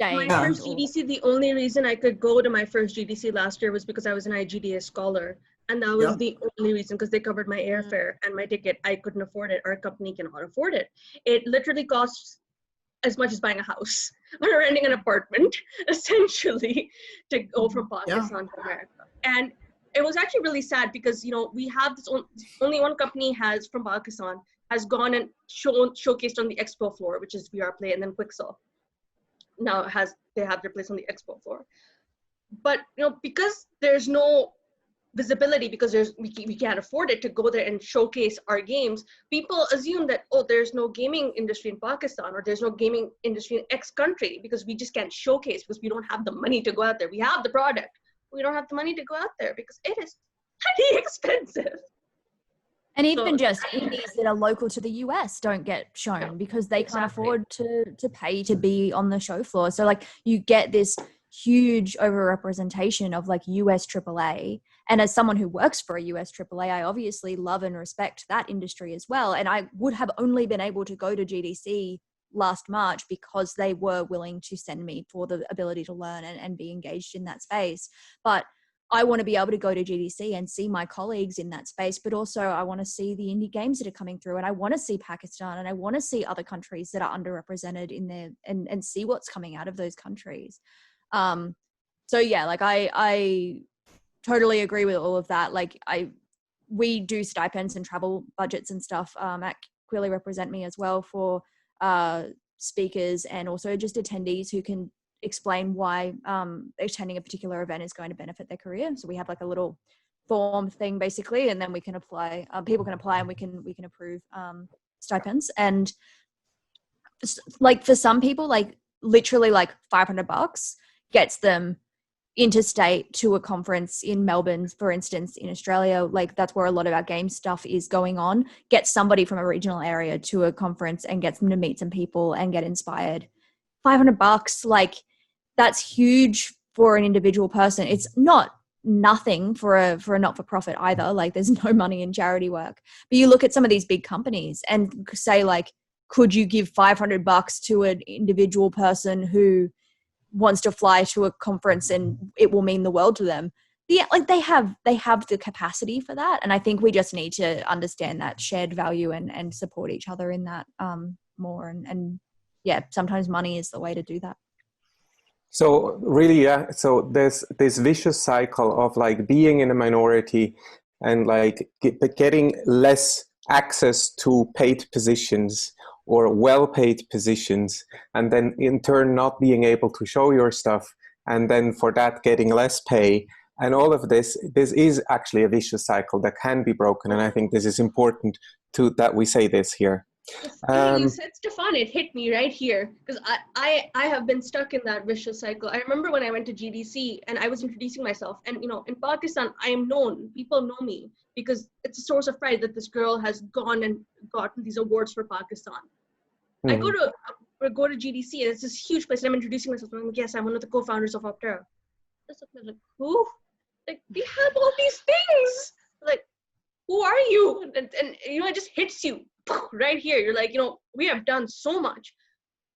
My first GDC, the only reason I could go to my first GDC last year was because I was an IGDA scholar. And that was the only reason, because they covered my airfare and my ticket. I couldn't afford it. Our company cannot afford it. It literally costs as much as buying a house or renting an apartment, essentially, to go from Pakistan to America. And it was actually really sad, because we have this only one company from Pakistan has gone and showcased on the expo floor, which is VR Play, and then Quixel. Now they have their place on the expo floor. But because there's no visibility, because we can't afford it to go there and showcase our games, people assume that, oh, there's no gaming industry in Pakistan, or there's no gaming industry in X country, because we just can't showcase, because we don't have the money to go out there. We have the product, we don't have the money to go out there because it is pretty expensive. And even just indies that are local to the US don't get shown because they can't afford to pay to be on the show floor. So like you get this huge overrepresentation of like US AAA. And as someone who works for a US AAA, I obviously love and respect that industry as well. And I would have only been able to go to GDC last March because they were willing to send me for the ability to learn and be engaged in that space. But I want to be able to go to GDC and see my colleagues in that space, but also I want to see the indie games that are coming through, and I want to see Pakistan, and I want to see other countries that are underrepresented in there and see what's coming out of those countries. So yeah, like I totally agree with all of that. Like we do stipends and travel budgets and stuff at Clearly Represent Me as well for speakers and also just attendees who can explain why attending a particular event is going to benefit their career. So we have like a little form thing basically, and then we can apply, people can apply, and we can approve stipends. And like for some people, like literally like $500 gets them interstate to a conference in Melbourne, for instance. In Australia, like that's where a lot of our game stuff is going on. Get somebody from a regional area to a conference and gets them to meet some people and get inspired. $500, like that's huge for an individual person. It's not nothing for a not-for-profit either. Like there's no money in charity work. But you look at some of these big companies and say like, could you give $500 to an individual person who wants to fly to a conference and it will mean the world to them? Yeah, like they have the capacity for that. And I think we just need to understand that shared value and support each other in that more. And yeah, sometimes money is the way to do that. So really, yeah. So there's this vicious cycle of like being in a minority and like getting less access to paid positions or well-paid positions, and then in turn not being able to show your stuff, and then for that getting less pay. And all of this is actually a vicious cycle that can be broken. And I think this is important that we say this here. You said, Stefan, it hit me right here, because I have been stuck in that vicious cycle. I remember when I went to GDC and I was introducing myself, and you know, in Pakistan I am known, people know me because it's a source of pride that this girl has gone and gotten these awards for Pakistan. I go to GDC and it's this huge place and I'm introducing myself and I'm like, yes, I'm one of the co-founders of Optera. Like, who? Like, we have all these things. Like, who are you? And you know, it just hits you right here. You're like, you know, we have done so much,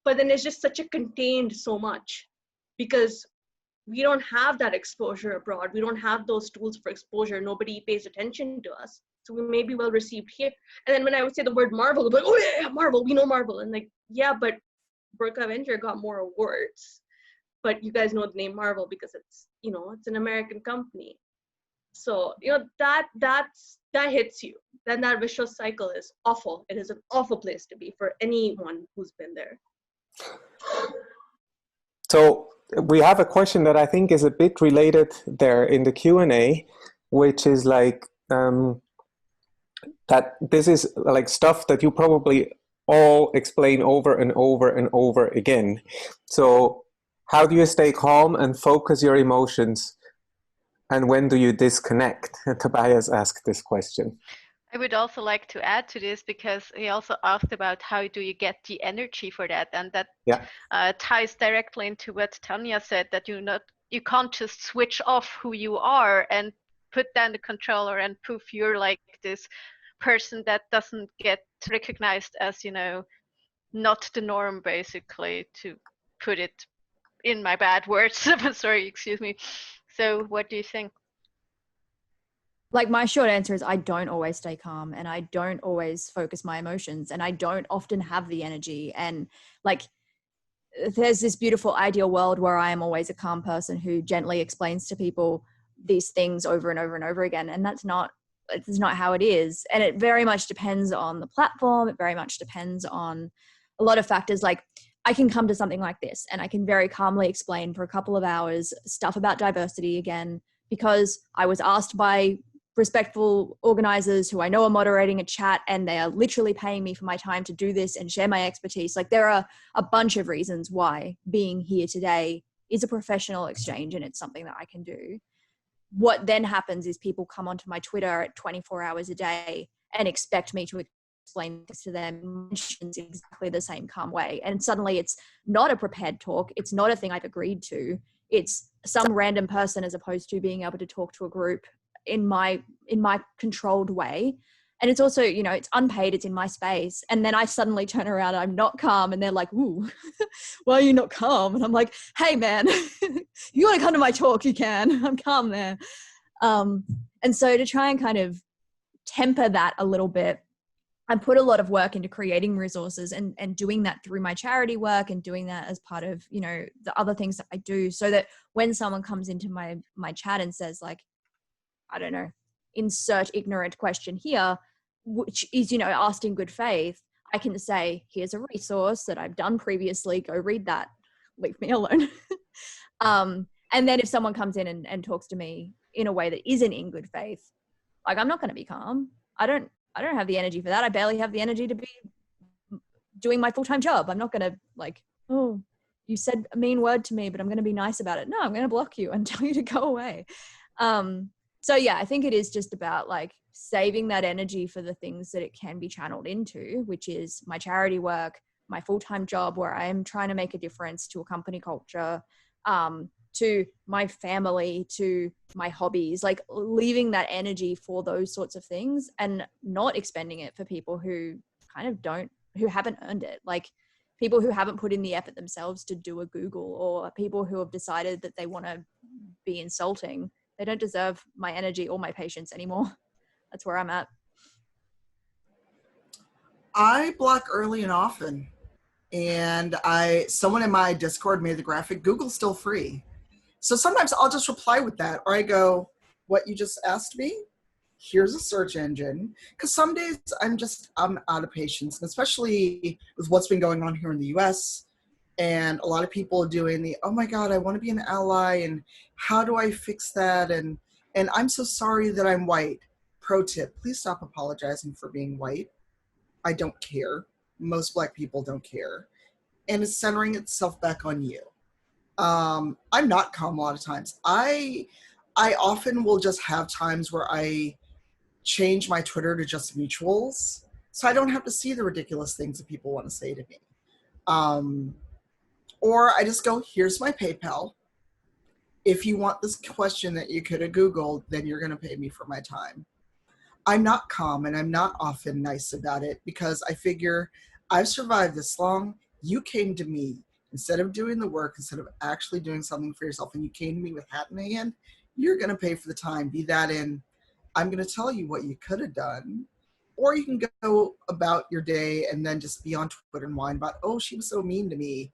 but then it's just such a contained so much because we don't have that exposure abroad. We don't have those tools for exposure. Nobody pays attention to us. So we may be well received here. And then when I would say the word Marvel, they'll be like, oh yeah, Marvel, we know Marvel. And like, yeah, but Burka Avenger got more awards. But you guys know the name Marvel because it's, you know, it's an American company. So, you know, that hits you. Then that vicious cycle is awful. It is an awful place to be for anyone who's been there. So we have a question that I think is a bit related there in the Q&A, which is like, that this is like stuff that you probably all explain over and over and over again. So how do you stay calm and focus your emotions? And when do you disconnect? Tobias asked this question. I would also like to add to this because he also asked about how do you get the energy for that, and that ties directly into what Tanya said, that you can't just switch off who you are and put down the controller and poof, you're like this person that doesn't get recognized as, you know, not the norm, basically, to put it in my bad words. Sorry, excuse me. So what do you think? Like, my short answer is I don't always stay calm, and I don't always focus my emotions, and I don't often have the energy. And like, there's this beautiful ideal world where I am always a calm person who gently explains to people these things over and over and over again. And it's not how it is. And it very much depends on the platform. It very much depends on a lot of factors. Like, I can come to something like this and I can very calmly explain for a couple of hours stuff about diversity again, because I was asked by respectful organizers who I know are moderating a chat, and they are literally paying me for my time to do this and share my expertise. Like, there are a bunch of reasons why being here today is a professional exchange, and it's something that I can do. What then happens is people come onto my Twitter at 24 hours a day and expect me to explain this to them in exactly the same calm way. And suddenly it's not a prepared talk. It's not a thing I've agreed to. It's some random person, as opposed to being able to talk to a group in my controlled way. And it's also, you know, it's unpaid, it's in my space. And then I suddenly turn around and I'm not calm, and they're like, ooh, why are you not calm? And I'm like, hey man, you want to come to my talk, you can. I'm calm there. And so to try and kind of temper that a little bit, I put a lot of work into creating resources and doing that through my charity work, and doing that as part of, you know, the other things that I do, so that when someone comes into my chat and says, like, I don't know, insert ignorant question here, which is, you know, asked in good faith, I can say, here's a resource that I've done previously, go read that, leave me alone. And then if someone comes in and talks to me in a way that isn't in good faith, like, I'm not going to be calm. I don't have the energy for that. I barely have the energy to be doing my full-time job. I'm not going to like, oh, you said a mean word to me, but I'm going to be nice about it. No, I'm going to block you and tell you to go away. So yeah, I think it is just about like saving that energy for the things that it can be channeled into, which is my charity work, my full-time job where I am trying to make a difference to a company culture, to my family, to my hobbies, like leaving that energy for those sorts of things and not expending it for people who kind of who haven't earned it. Like people who haven't put in the effort themselves to do a Google, or people who have decided that they want to be insulting. They don't deserve my energy or my patience anymore. That's where I'm at. I block early and often. And someone in my Discord made the graphic, Google's still free. So sometimes I'll just reply with that, or I go, what you just asked me? Here's a search engine. Because some days I'm out of patience, and especially with what's been going on here in the US. And a lot of people are doing the, oh my God, I want to be an ally, and how do I fix that? And I'm so sorry that I'm white. Pro tip, please stop apologizing for being white. I don't care. Most Black people don't care. And it's centering itself back on you. I'm not calm a lot of times. I often will just have times where I change my Twitter to just mutuals, so I don't have to see the ridiculous things that people want to say to me. Or I just go, here's my PayPal. If you want this question that you could have Googled, then you're going to pay me for my time. I'm not calm, and I'm not often nice about it, because I figure I've survived this long. You came to me instead of doing the work, instead of actually doing something for yourself, and you came to me with hat in hand. You're going to pay for the time. Be that in, I'm going to tell you what you could have done, or you can go about your day and then just be on Twitter and whine about, oh, she was so mean to me.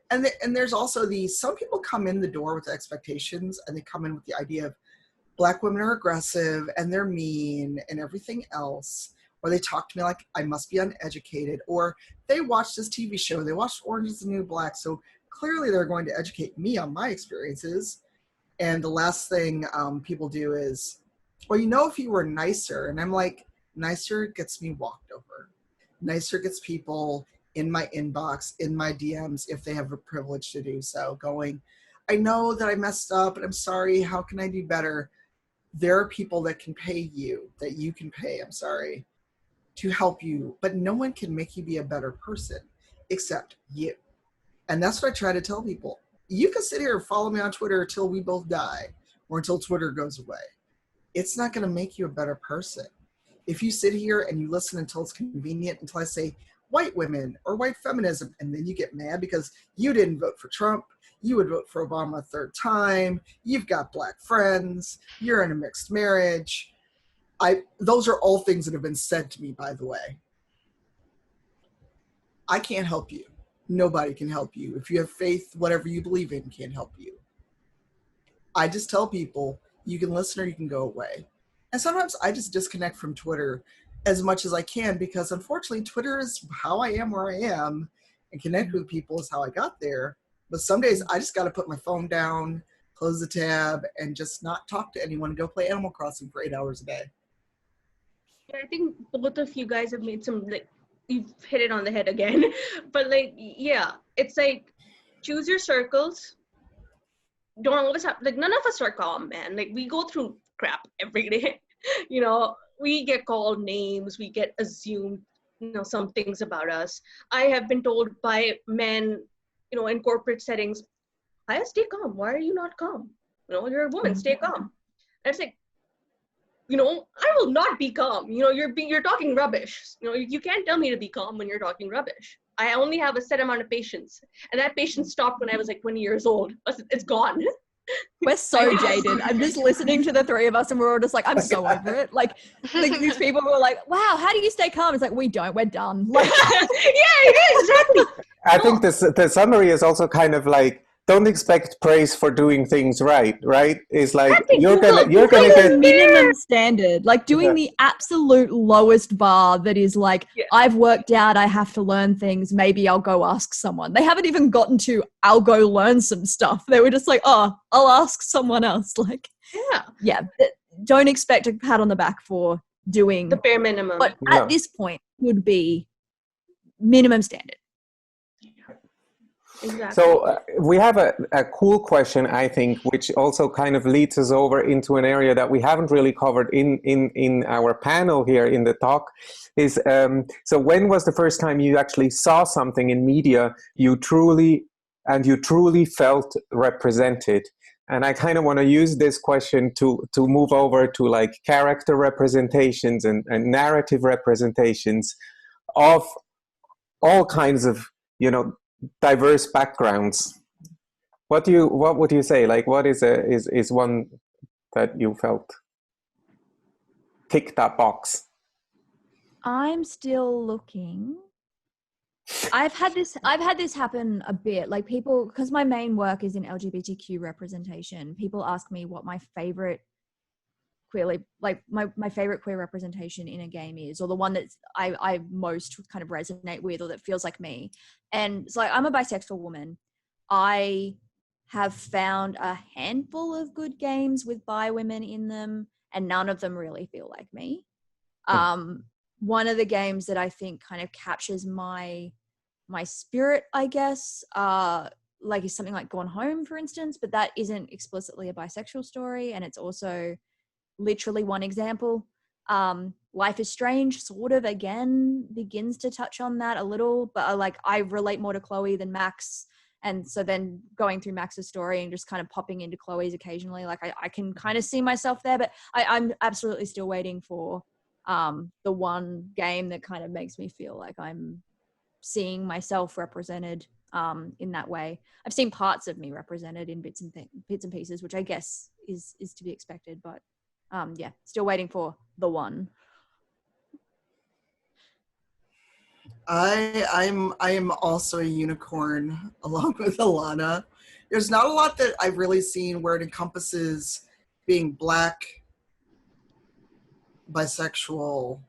And there's also some people come in the door with expectations, and they come in with the idea of Black women are aggressive and they're mean and everything else. Or they talk to me like I must be uneducated, or they watched this TV show, they watched Orange is the New Black, so clearly they're going to educate me on my experiences. And the last thing people do is, well, if you were nicer. And I'm like, nicer gets me walked over. Nicer gets people in my inbox, in my DMs, if they have a privilege to do so, going, I know that I messed up and I'm sorry, how can I do better? There are people that can pay you, that you can pay, I'm sorry, to help you, but no one can make you be a better person except you. And that's what I try to tell people. You can sit here and follow me on Twitter until we both die, or until Twitter goes away. It's not going to make you a better person. If you sit here and you listen until it's convenient, until I say white women or white feminism, and then you get mad because you didn't vote for Trump, you would vote for Obama a third time, you've got Black friends, you're in a mixed marriage. Those are all things that have been said to me, by the way. I can't help you. Nobody can help you. If you have faith, whatever you believe in can't help you. I just tell people, you can listen or you can go away. And sometimes I just disconnect from Twitter as much as I can, because unfortunately Twitter is how I am where I am, and connect with people is how I got there. But some days I just got to put my phone down, close the tab, and just not talk to anyone and go play Animal Crossing for 8 hours a day. Yeah, I think both of you guys have made some, you've hit it on the head again. But yeah, it's like, choose your circles. Don't always have, none of us are calm, man. We go through crap every day. We get called names, we get assumed, some things about us. I have been told by men, in corporate settings, Aya, stay calm. Why are you not calm? You're a woman, stay calm. And it's like, I will not be calm. You're talking rubbish. You can't tell me to be calm when you're talking rubbish. I only have a set amount of patience. And that patience stopped when I was 20 years old. It's gone. We're so jaded. I'm just listening to the three of us and we're all just I'm so over it. These people were like, wow, how do you stay calm? It's we don't, we're done. Yeah, it is, exactly. I think the summary is also kind of don't expect praise for doing things right. It's like you're Google, gonna doing get the minimum standard, like doing the absolute lowest bar that is like, I've worked out I have to learn things, maybe I'll go ask someone. They haven't even gotten to I'll go learn some stuff. They were just like, oh, I'll ask someone else. Like, don't expect a pat on the back for doing the bare minimum. But at this point would be minimum standard. Exactly. So we have a cool question, I think, which also kind of leads us over into an area that we haven't really covered in our panel here in the talk. Is so when was the first time you actually saw something in media you truly felt represented? And I kind of want to use this question to move over to like character representations and narrative representations of all kinds of, diverse backgrounds. What would you say? Like, what is one that you felt ticked that box? I'm still looking. I've had this happen a bit. Like people, because my main work is in LGBTQ representation, people ask me what my favorite my favorite queer representation in a game is, or the one that I most kind of resonate with, or that feels like me. And it's like, I'm a bisexual woman. I have found a handful of good games with bi women in them, and none of them really feel like me. One of the games that I think kind of captures my spirit, I guess, like is something like Gone Home, for instance, but that isn't explicitly a bisexual story, and it's also literally one example. Life is Strange sort of again begins to touch on that a little, but I relate more to Chloe than Max, and so then going through Max's story and just kind of popping into Chloe's occasionally, like I can kind of see myself there, but I'm absolutely still waiting for the one game that kind of makes me feel like I'm seeing myself represented in that way. I've seen parts of me represented in bits and pieces, which I guess is to be expected, but still waiting for the one. I am also a unicorn along with Alayna. There's not a lot that I've really seen where it encompasses being Black, bisexual,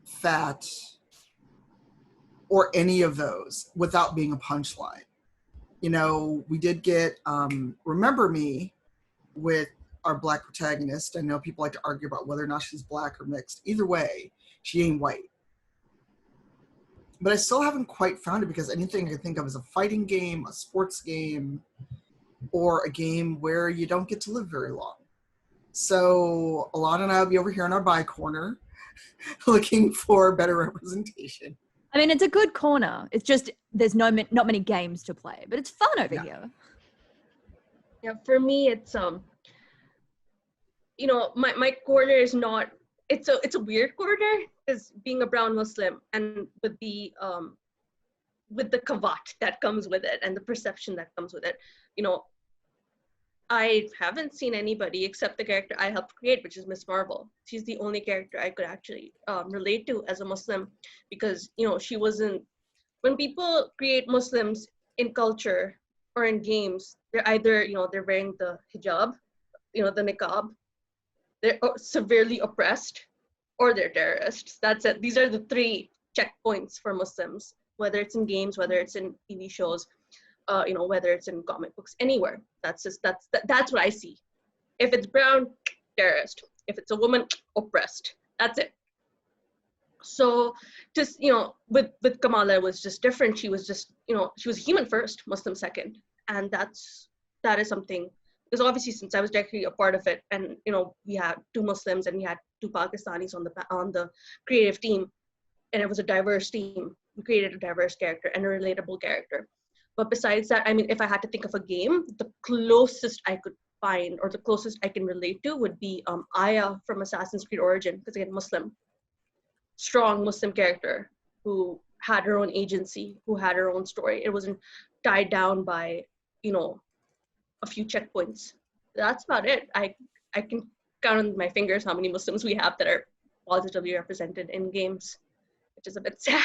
fat, or any of those without being a punchline. We did get Remember Me with our Black protagonist. I know people like to argue about whether or not she's Black or mixed. Either way, she ain't white. But I still haven't quite found it, because anything I can think of is a fighting game, a sports game, or a game where you don't get to live very long. So Alayna and I will be over here in our bi corner looking for better representation. I mean, it's a good corner. It's just there's not many games to play, but it's fun over here. Yeah, for me, it's my corner is not. It's a weird corner, because being a brown Muslim and with the kavat that comes with it and the perception that comes with it, I haven't seen anybody except the character I helped create, which is Miss Marvel. She's the only character I could actually relate to as a Muslim, because she wasn't. When people create Muslims in culture or in games, they're either they're wearing the hijab, the niqab, they're severely oppressed, or they're terrorists. That's it. These are the three checkpoints for Muslims, whether it's in games, whether it's in TV shows, whether it's in comic books, anywhere. That's what I see. If it's brown, terrorist. If it's a woman, oppressed. That's it. So just, with Kamala, it was just different. She was just, she was human first, Muslim second. And that is something, because obviously since I was directly a part of it, and, we had 2 Muslims and we had 2 Pakistanis on the creative team, and it was a diverse team. We created a diverse character and a relatable character. But besides that, I mean, if I had to think of a game, the closest I could find, or the closest I can relate to, would be Aya from Assassin's Creed Origin, because again, Muslim. Strong Muslim character who had her own agency, who had her own story. It wasn't tied down by, a few checkpoints. That's about it. I can count on my fingers how many Muslims we have that are positively represented in games, which is a bit sad.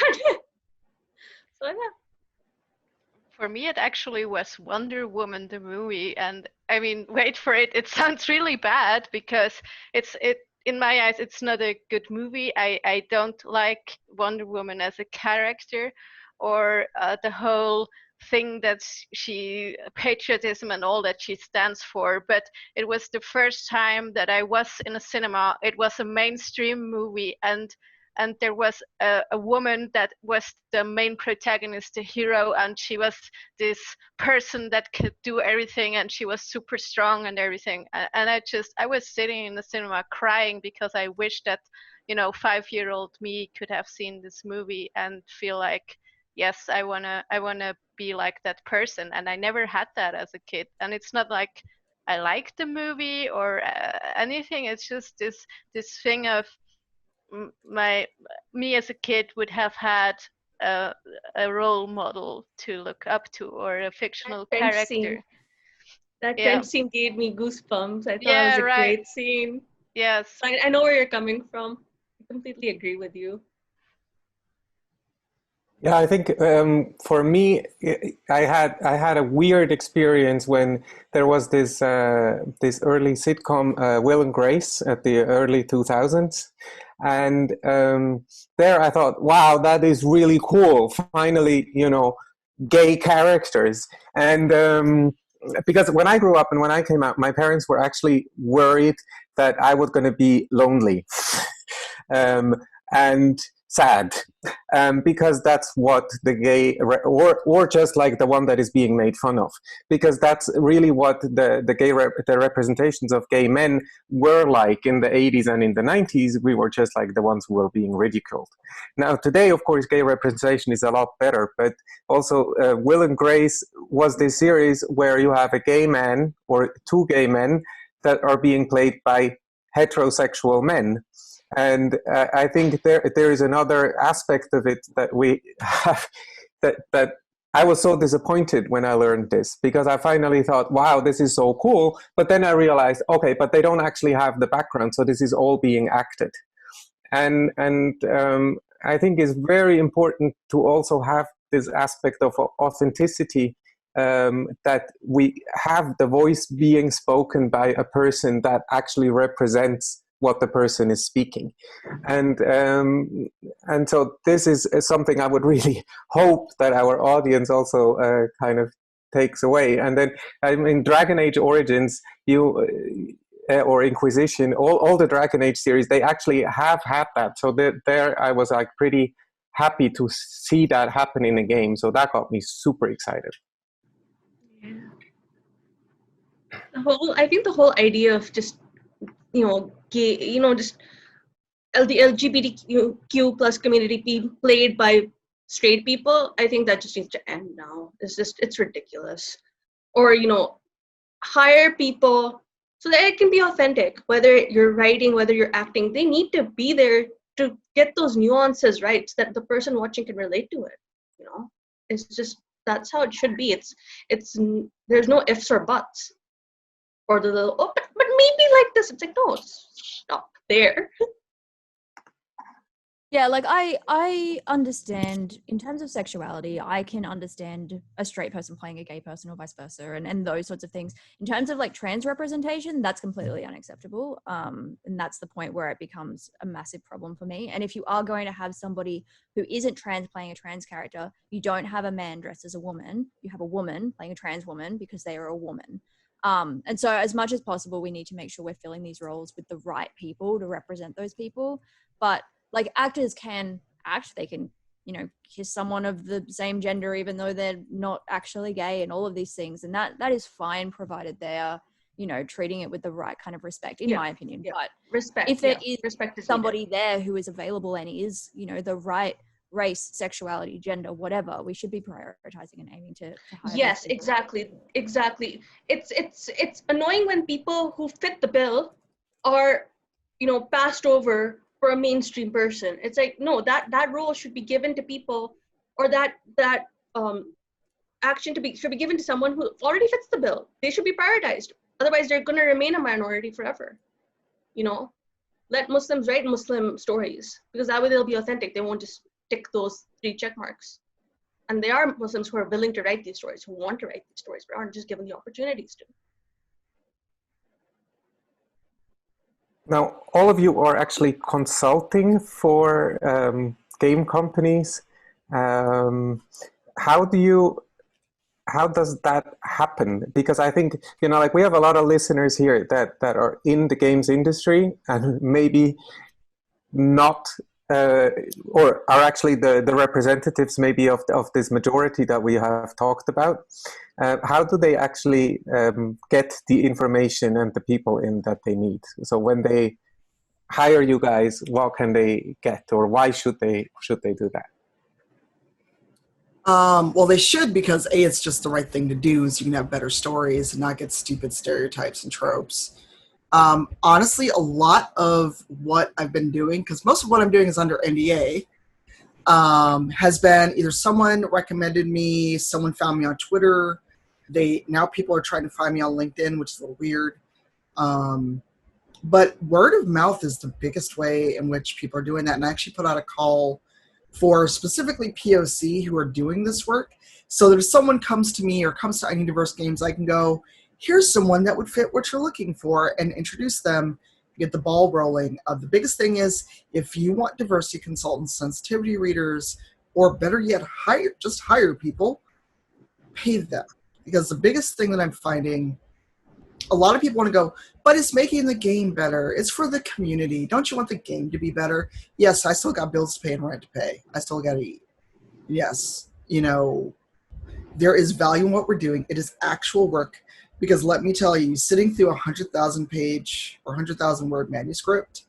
So yeah. For me, it actually was Wonder Woman, the movie. And I mean, wait for it. It sounds really bad because in my eyes, it's not a good movie. I don't like Wonder Woman as a character, or the whole thing that she patriotism and all that she stands for. But it was the first time that I was in a cinema. It was a mainstream movie, and there was a woman that was the main protagonist, the hero, and she was this person that could do everything, and she was super strong and everything. And I was sitting in the cinema crying because I wish that, 5-year-old me could have seen this movie and feel like, yes, I wanna be like that person. And I never had that as a kid. And it's not like I like the movie or anything. It's just this thing of me as a kid would have had a role model to look up to, or a fictional character. That tent scene gave me goosebumps. I thought Yeah, it was a right. great scene. Yes. So I know where you're coming from. I completely agree with you. Yeah, I think for me, I had a weird experience when there was this early sitcom, Will and Grace, at the early 2000s, and there I thought, wow, that is really cool. Finally, gay characters. And because when I grew up and when I came out, my parents were actually worried that I was going to be lonely and sad, because that's what the gay, or just like the one that is being made fun of, because that's really what the representations of gay men were like in the 80s and in the 90s. We were just like the ones who were being ridiculed. Now today, of course, gay representation is a lot better, but also Will and Grace was this series where you have a gay man or two gay men that are being played by heterosexual men. And I think there is another aspect of it that we have, that I was so disappointed when I learned this, because I finally thought, wow, this is so cool. But then I realized, okay, but they don't actually have the background, so this is all being acted. And I think it's very important to also have this aspect of authenticity, that we have the voice being spoken by a person that actually represents what the person is speaking. And so this is something I would really hope that our audience also kind of takes away. And then, I mean, Dragon Age Origins, or Inquisition, all the Dragon Age series, they actually have had that. So there I was like pretty happy to see that happen in a game. So that got me super excited. Yeah. I think the whole idea of just, gay, just the LGBTQ plus community being played by straight people, I think that just needs to end now. It's ridiculous. Or, hire people so that it can be authentic. Whether you're writing, whether you're acting, they need to be there to get those nuances right, so that the person watching can relate to it. It's just, that's how it should be. It's there's no ifs or buts, or the little, but maybe like this. It's like, no, stop there. Yeah, like I understand in terms of sexuality, I can understand a straight person playing a gay person or vice versa, and those sorts of things. In terms of like trans representation, that's completely unacceptable. And that's the point where it becomes a massive problem for me. And if you are going to have somebody who isn't trans playing a trans character, you don't have a man dressed as a woman. You have a woman playing a trans woman because they are a woman. And so as much as possible, we need to make sure we're filling these roles with the right people to represent those people. But like, actors can act, they can, kiss someone of the same gender, even though they're not actually gay, and all of these things. And that is fine, provided they are, treating it with the right kind of respect, in my opinion. Yeah. But Respect, if there respect is somebody there who is available and is, the right race, sexuality, gender, whatever, we should be prioritizing and aiming to hire. Yes, exactly. It's annoying when people who fit the bill are, passed over for a mainstream person. It's like, no, that role should be given to people, or that action should be given to someone who already fits the bill. They should be prioritized. Otherwise, they're going to remain a minority forever. Let Muslims write Muslim stories, because that way they'll be authentic. They won't just tick those 3 check marks. And there are Muslims who are willing to write these stories, who want to write these stories, but aren't just given the opportunities to. Now, all of you are actually consulting for game companies. How does that happen? Because I think, like we have a lot of listeners here that are in the games industry and maybe not, or are actually the representatives maybe of this majority that we have talked about. How do they actually get the information and the people in that they need? So when they hire you guys, what can they get, or why should they do that? Well, they should, because A, it's just the right thing to do, so you can have better stories and not get stupid stereotypes and tropes. Honestly, a lot of what I've been doing, because most of what I'm doing is under NDA, has been either someone recommended me, someone found me on Twitter. Now people are trying to find me on LinkedIn, which is a little weird. But word of mouth is the biggest way in which people are doing that. And I actually put out a call for specifically POC who are doing this work. So that if someone comes to me or comes to I Need Diverse Games, I can go, here's someone that would fit what you're looking for, and introduce them, get the ball rolling. The biggest thing is, if you want diversity consultants, sensitivity readers, or better yet, hire people, pay them. Because the biggest thing that I'm finding, a lot of people want to go, but it's making the game better. It's for the community. Don't you want the game to be better? Yes, I still got bills to pay and rent to pay. I still got to eat. Yes, there is value in what we're doing. It is actual work. Because let me tell you, sitting through 100,000 page or 100,000 word manuscript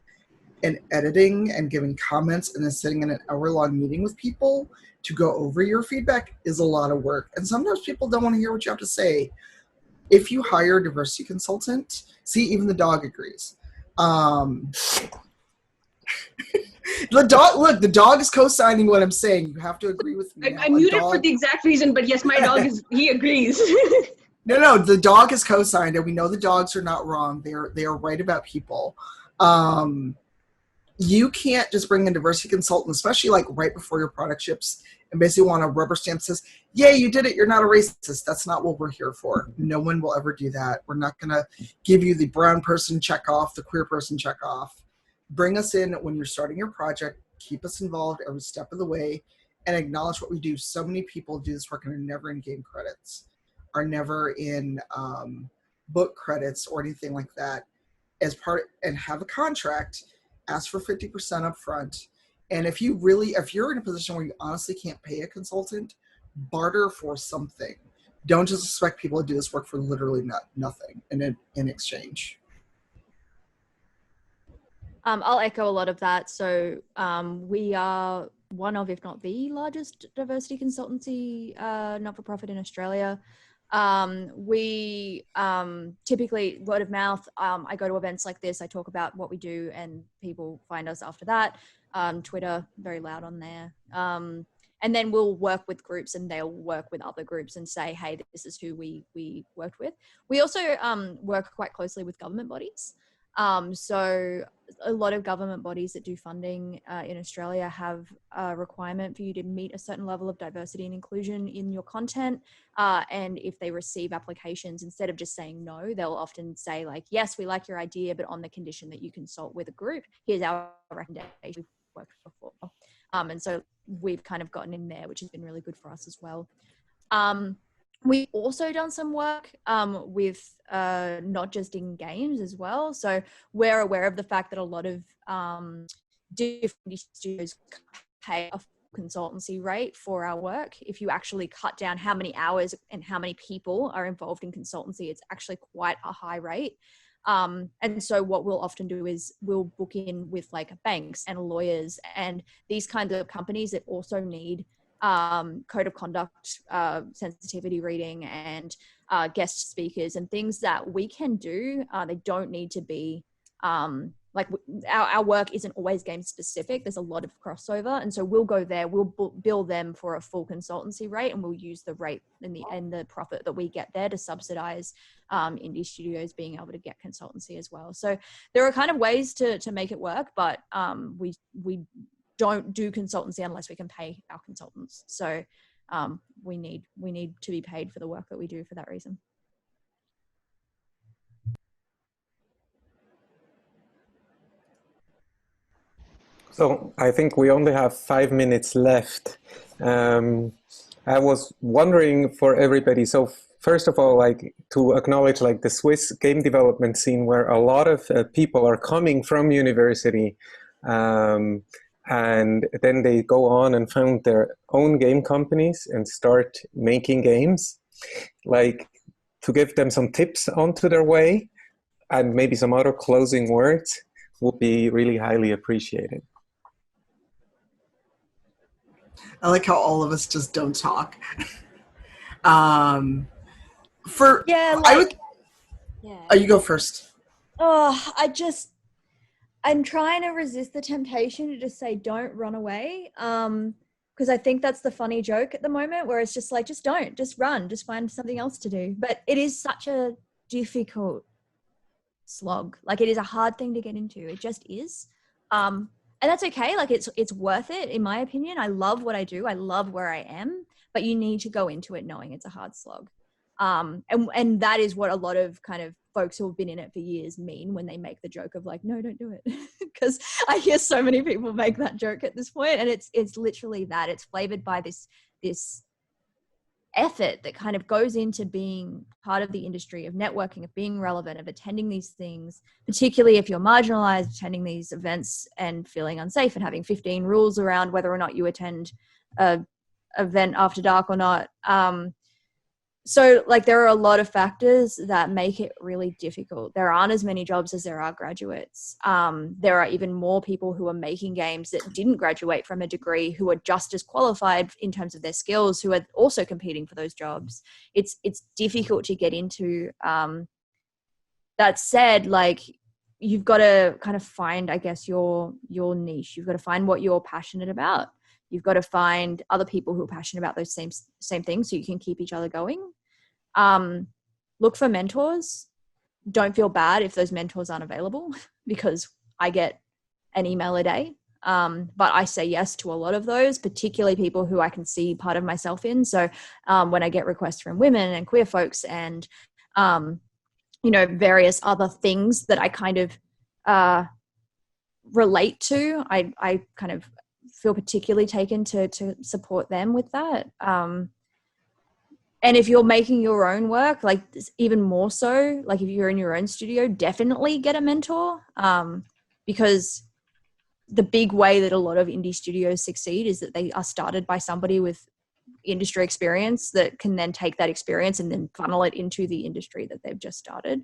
and editing and giving comments and then sitting in an hour-long meeting with people to go over your feedback is a lot of work. And sometimes people don't want to hear what you have to say. If you hire a diversity consultant, see, even the dog agrees. The dog is co-signing what I'm saying. You have to agree with me. I muted for the exact reason, but yes, my dog he agrees. No, the dog is co-signed, and we know the dogs are not wrong. They are right about people. You can't just bring in diversity consultant, especially like right before your product ships, and basically want a rubber stamp that says, yay, you did it, you're not a racist. That's not what we're here for. No one will ever do that. We're not going to give you the brown person check off, the queer person check off. Bring us in when you're starting your project. Keep us involved every step of the way, and acknowledge what we do. So many people do this work and are never in game credits, are never in book credits or anything like that. And have a contract, ask for 50% up front. And if you're in a position where you honestly can't pay a consultant, barter for something. Don't just expect people to do this work for literally nothing in exchange. I'll echo a lot of that. So we are one of, if not the largest diversity consultancy not-for-profit in Australia. We typically word of mouth. I go to events like this, I talk about what we do, and people find us after that. Twitter, very loud on there. And then we'll work with groups, and they'll work with other groups and say, hey, this is who we worked with. We also work quite closely with government bodies. So a lot of government bodies that do funding in Australia have a requirement for you to meet a certain level of diversity and inclusion in your content. And if they receive applications, instead of just saying no, they'll often say like, yes, we like your idea, but on the condition that you consult with a group. Here's our recommendation. We've worked before. And so we've kind of gotten in there, which has been really good for us as well. We've also done some work with not just in games as well. So we're aware of the fact that a lot of different studios pay a consultancy rate for our work. If you actually cut down how many hours and how many people are involved in consultancy, it's actually quite a high rate. And so what we'll often do is we'll book in with like banks and lawyers and these kinds of companies that also need code of conduct, sensitivity reading, and guest speakers and things that we can do. They don't need to be like our work isn't always game specific. There's a lot of crossover, and so we'll go there. We'll bill them for a full consultancy rate, and we'll use the rate and the profit that we get there to subsidize indie studios being able to get consultancy as well. So there are kind of ways to make it work, but we don't do consultancy unless we can pay our consultants. So we need to be paid for the work that we do for that reason. So I think we only have 5 minutes left. I was wondering for everybody, so first of all, like to acknowledge like the Swiss game development scene where a lot of people are coming from university and then they go on and found their own game companies and start making games. Like to give them some tips onto their way and maybe some other closing words would be really highly appreciated. I like how all of us just don't talk. You go first. Oh, I'm trying to resist the temptation to just say, don't run away. Because I think that's the funny joke at the moment where it's just like, just run, just find something else to do. But it is such a difficult slog. Like it is a hard thing to get into. It just is. And that's okay. Like it's worth it, in my opinion. I love what I do. I love where I am, but you need to go into it knowing it's a hard slog. And that is what a lot of kind of folks who have been in it for years mean when they make the joke of like, no, don't do it. Because I hear so many people make that joke at this point, and it's literally that. It's flavored by this effort that kind of goes into being part of the industry, of networking, of being relevant, of attending these things, particularly if you're marginalized, attending these events and feeling unsafe and having 15 rules around whether or not you attend a event after dark or not. So like there are a lot of factors that make it really difficult. There aren't as many jobs as there are graduates. There are even more people who are making games that didn't graduate from a degree who are just as qualified in terms of their skills, who are also competing for those jobs. It's difficult to get into. That said, like you've got to kind of find, I guess, your niche. You've got to find what you're passionate about. You've got to find other people who are passionate about those same things so you can keep each other going. Look for mentors. Don't feel bad if those mentors aren't available, because I get an email a day. But I say yes to a lot of those, particularly people who I can see part of myself in. So when I get requests from women and queer folks and, various other things that I kind of relate to, I kind of feel particularly taken to support them with that. And if you're making your own work, like even more so, like if you're in your own studio, definitely get a mentor, because the big way that a lot of indie studios succeed is that they are started by somebody with industry experience that can then take that experience and then funnel it into the industry that they've just started,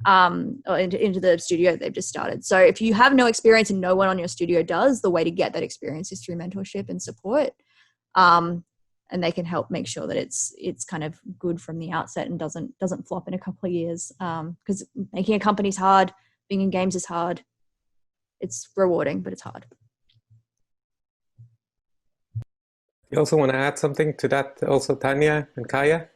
or into the studio they've just started. So if you have no experience and no one on your studio does, the way to get that experience is through mentorship and support. And they can help make sure that it's kind of good from the outset and doesn't flop in a couple of years. Because making a company is hard, being in games is hard. It's rewarding, but it's hard. You also want to add something to that also, Tanya and Kaya?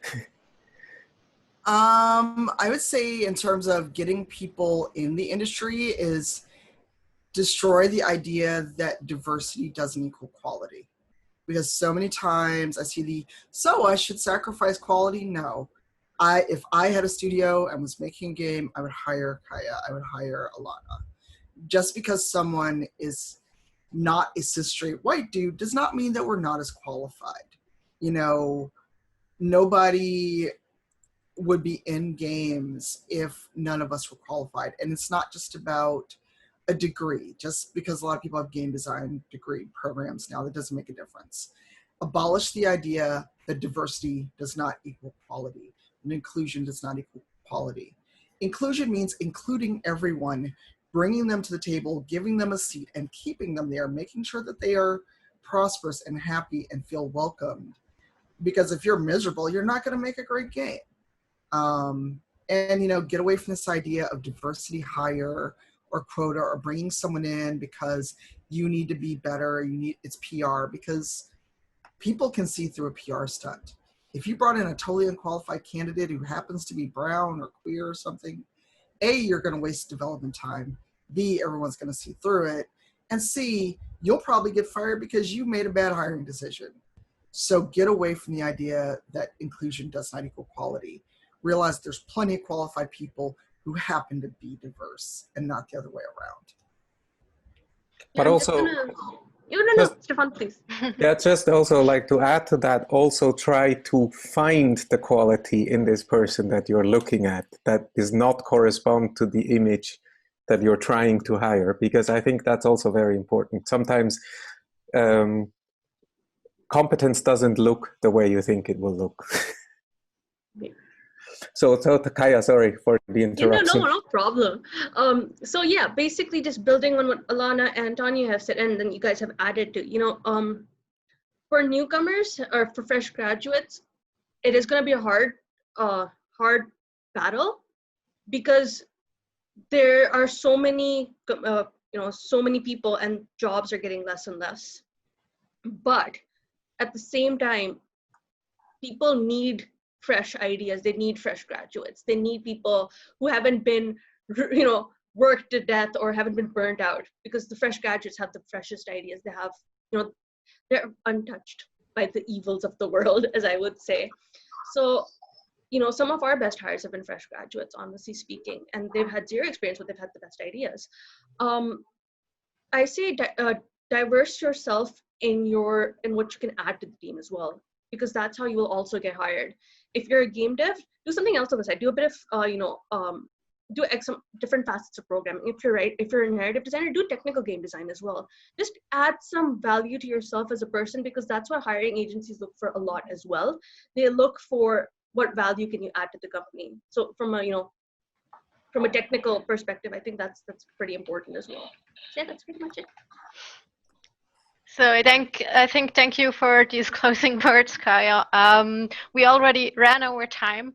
I would say in terms of getting people in the industry is destroy the idea that diversity doesn't equal quality. Because so many times I see so I should sacrifice quality. No, if I had a studio and was making a game, I would hire Kaya, I would hire Alayna. Just because someone is not a cis straight white dude does not mean that we're not as qualified. Nobody would be in games if none of us were qualified. And it's not just about a degree. Just because a lot of people have game design degree programs now, that doesn't make a difference. Abolish the idea that diversity does not equal quality and inclusion does not equal quality. Inclusion means including everyone, bringing them to the table, giving them a seat and keeping them there, making sure that they are prosperous and happy and feel welcomed. Because if you're miserable, you're not going to make a great game. And get away from this idea of diversity hire or quota or bringing someone in because you need to be better, it's PR, because people can see through a PR stunt. If you brought in a totally unqualified candidate who happens to be brown or queer or something, A, you're going to waste development time. B, everyone's going to see through it. And C, you'll probably get fired because you made a bad hiring decision. So get away from the idea that inclusion does not equal quality. Realize there's plenty of qualified people who happen to be diverse and not the other way around. But also, no, Stefan, please. yeah, just also like to add to that, also try to find the quality in this person that you're looking at that does not correspond to the image that you're trying to hire, because I think that's also very important. Sometimes competence doesn't look the way you think it will look. So Takaya, sorry for the interruption. No problem. So yeah, basically just building on what Alayna and Tanya have said, and then you guys have added to, for newcomers or for fresh graduates, it is going to be a hard battle, because there are so many, so many people, and jobs are getting less and less. But at the same time, people need fresh ideas. They need fresh graduates. They need people who haven't been, worked to death or haven't been burnt out, because the fresh graduates have the freshest ideas. They have, they're untouched by the evils of the world, as I would say. So, some of our best hires have been fresh graduates, honestly speaking, and they've had zero experience, but they've had the best ideas. I say diverse yourself in what you can add to the team as well, because that's how you will also get hired. If you're a game dev, do something else on the side. Do a bit of, do some different facets of programming. If you're a narrative designer, do technical game design as well. Just add some value to yourself as a person, because that's what hiring agencies look for a lot as well. They look for what value can you add to the company. So from a technical perspective, I think that's pretty important as well. So yeah, that's pretty much it. So I think thank you for these closing words, Kaya. We already ran over time.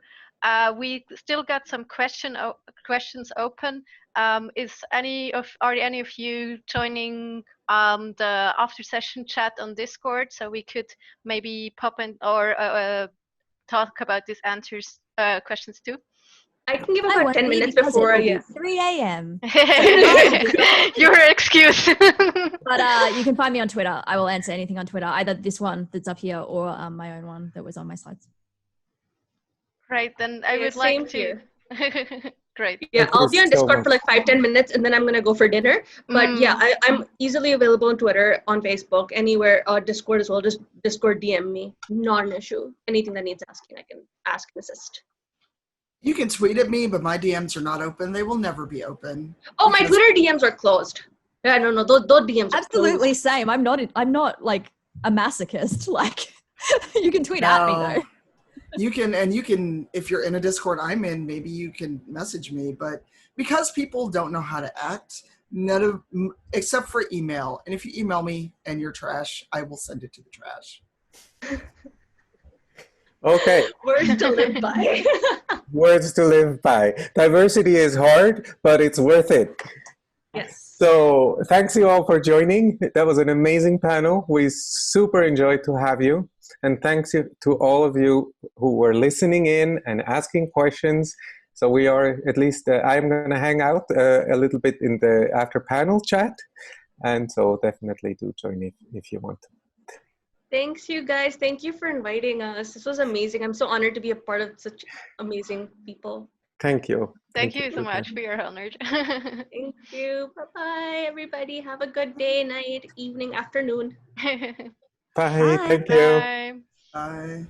We still got some questions open. Are any of you joining the after session chat on Discord, so we could maybe pop in or talk about these questions too? I can give about 10 minutes before I get 3 a.m. Your excuse. But you can find me on Twitter. I will answer anything on Twitter, either this one that's up here or my own one that was on my slides. Right, then I would same like to. here. Great. Yeah, I'll be on Discord for like 5-10 minutes, and then I'm gonna go for dinner. But yeah, I'm easily available on Twitter, on Facebook, anywhere. Discord as well. Just Discord DM me. Not an issue. Anything that needs asking, I can ask and assist. You can tweet at me, but my DMs are not open. They will never be open. Oh, my Twitter DMs are closed. Yeah, no, those DMs are absolutely closed. Same. I'm not like a masochist. Like, you can tweet at me though. You can, if you're in a Discord I'm in, maybe you can message me. But because people don't know how to act, except for email. And if you email me and you're trash, I will send it to the trash. Okay. Words to live by. Words to live by. Diversity is hard, but it's worth it. Yes. So thanks you all for joining. That was an amazing panel. We super enjoyed to have you. And thanks to all of you who were listening in and asking questions. So we are, at least I'm going to hang out a little bit in the after panel chat. And so definitely do join if you want to. Thanks, you guys. Thank you for inviting us. This was amazing. I'm so honored to be a part of such amazing people. Thank you. Thank you so much. We are honored. Thank you. Bye-bye, everybody. Have a good day, night, evening, afternoon. Bye. Thank you. Bye. Bye.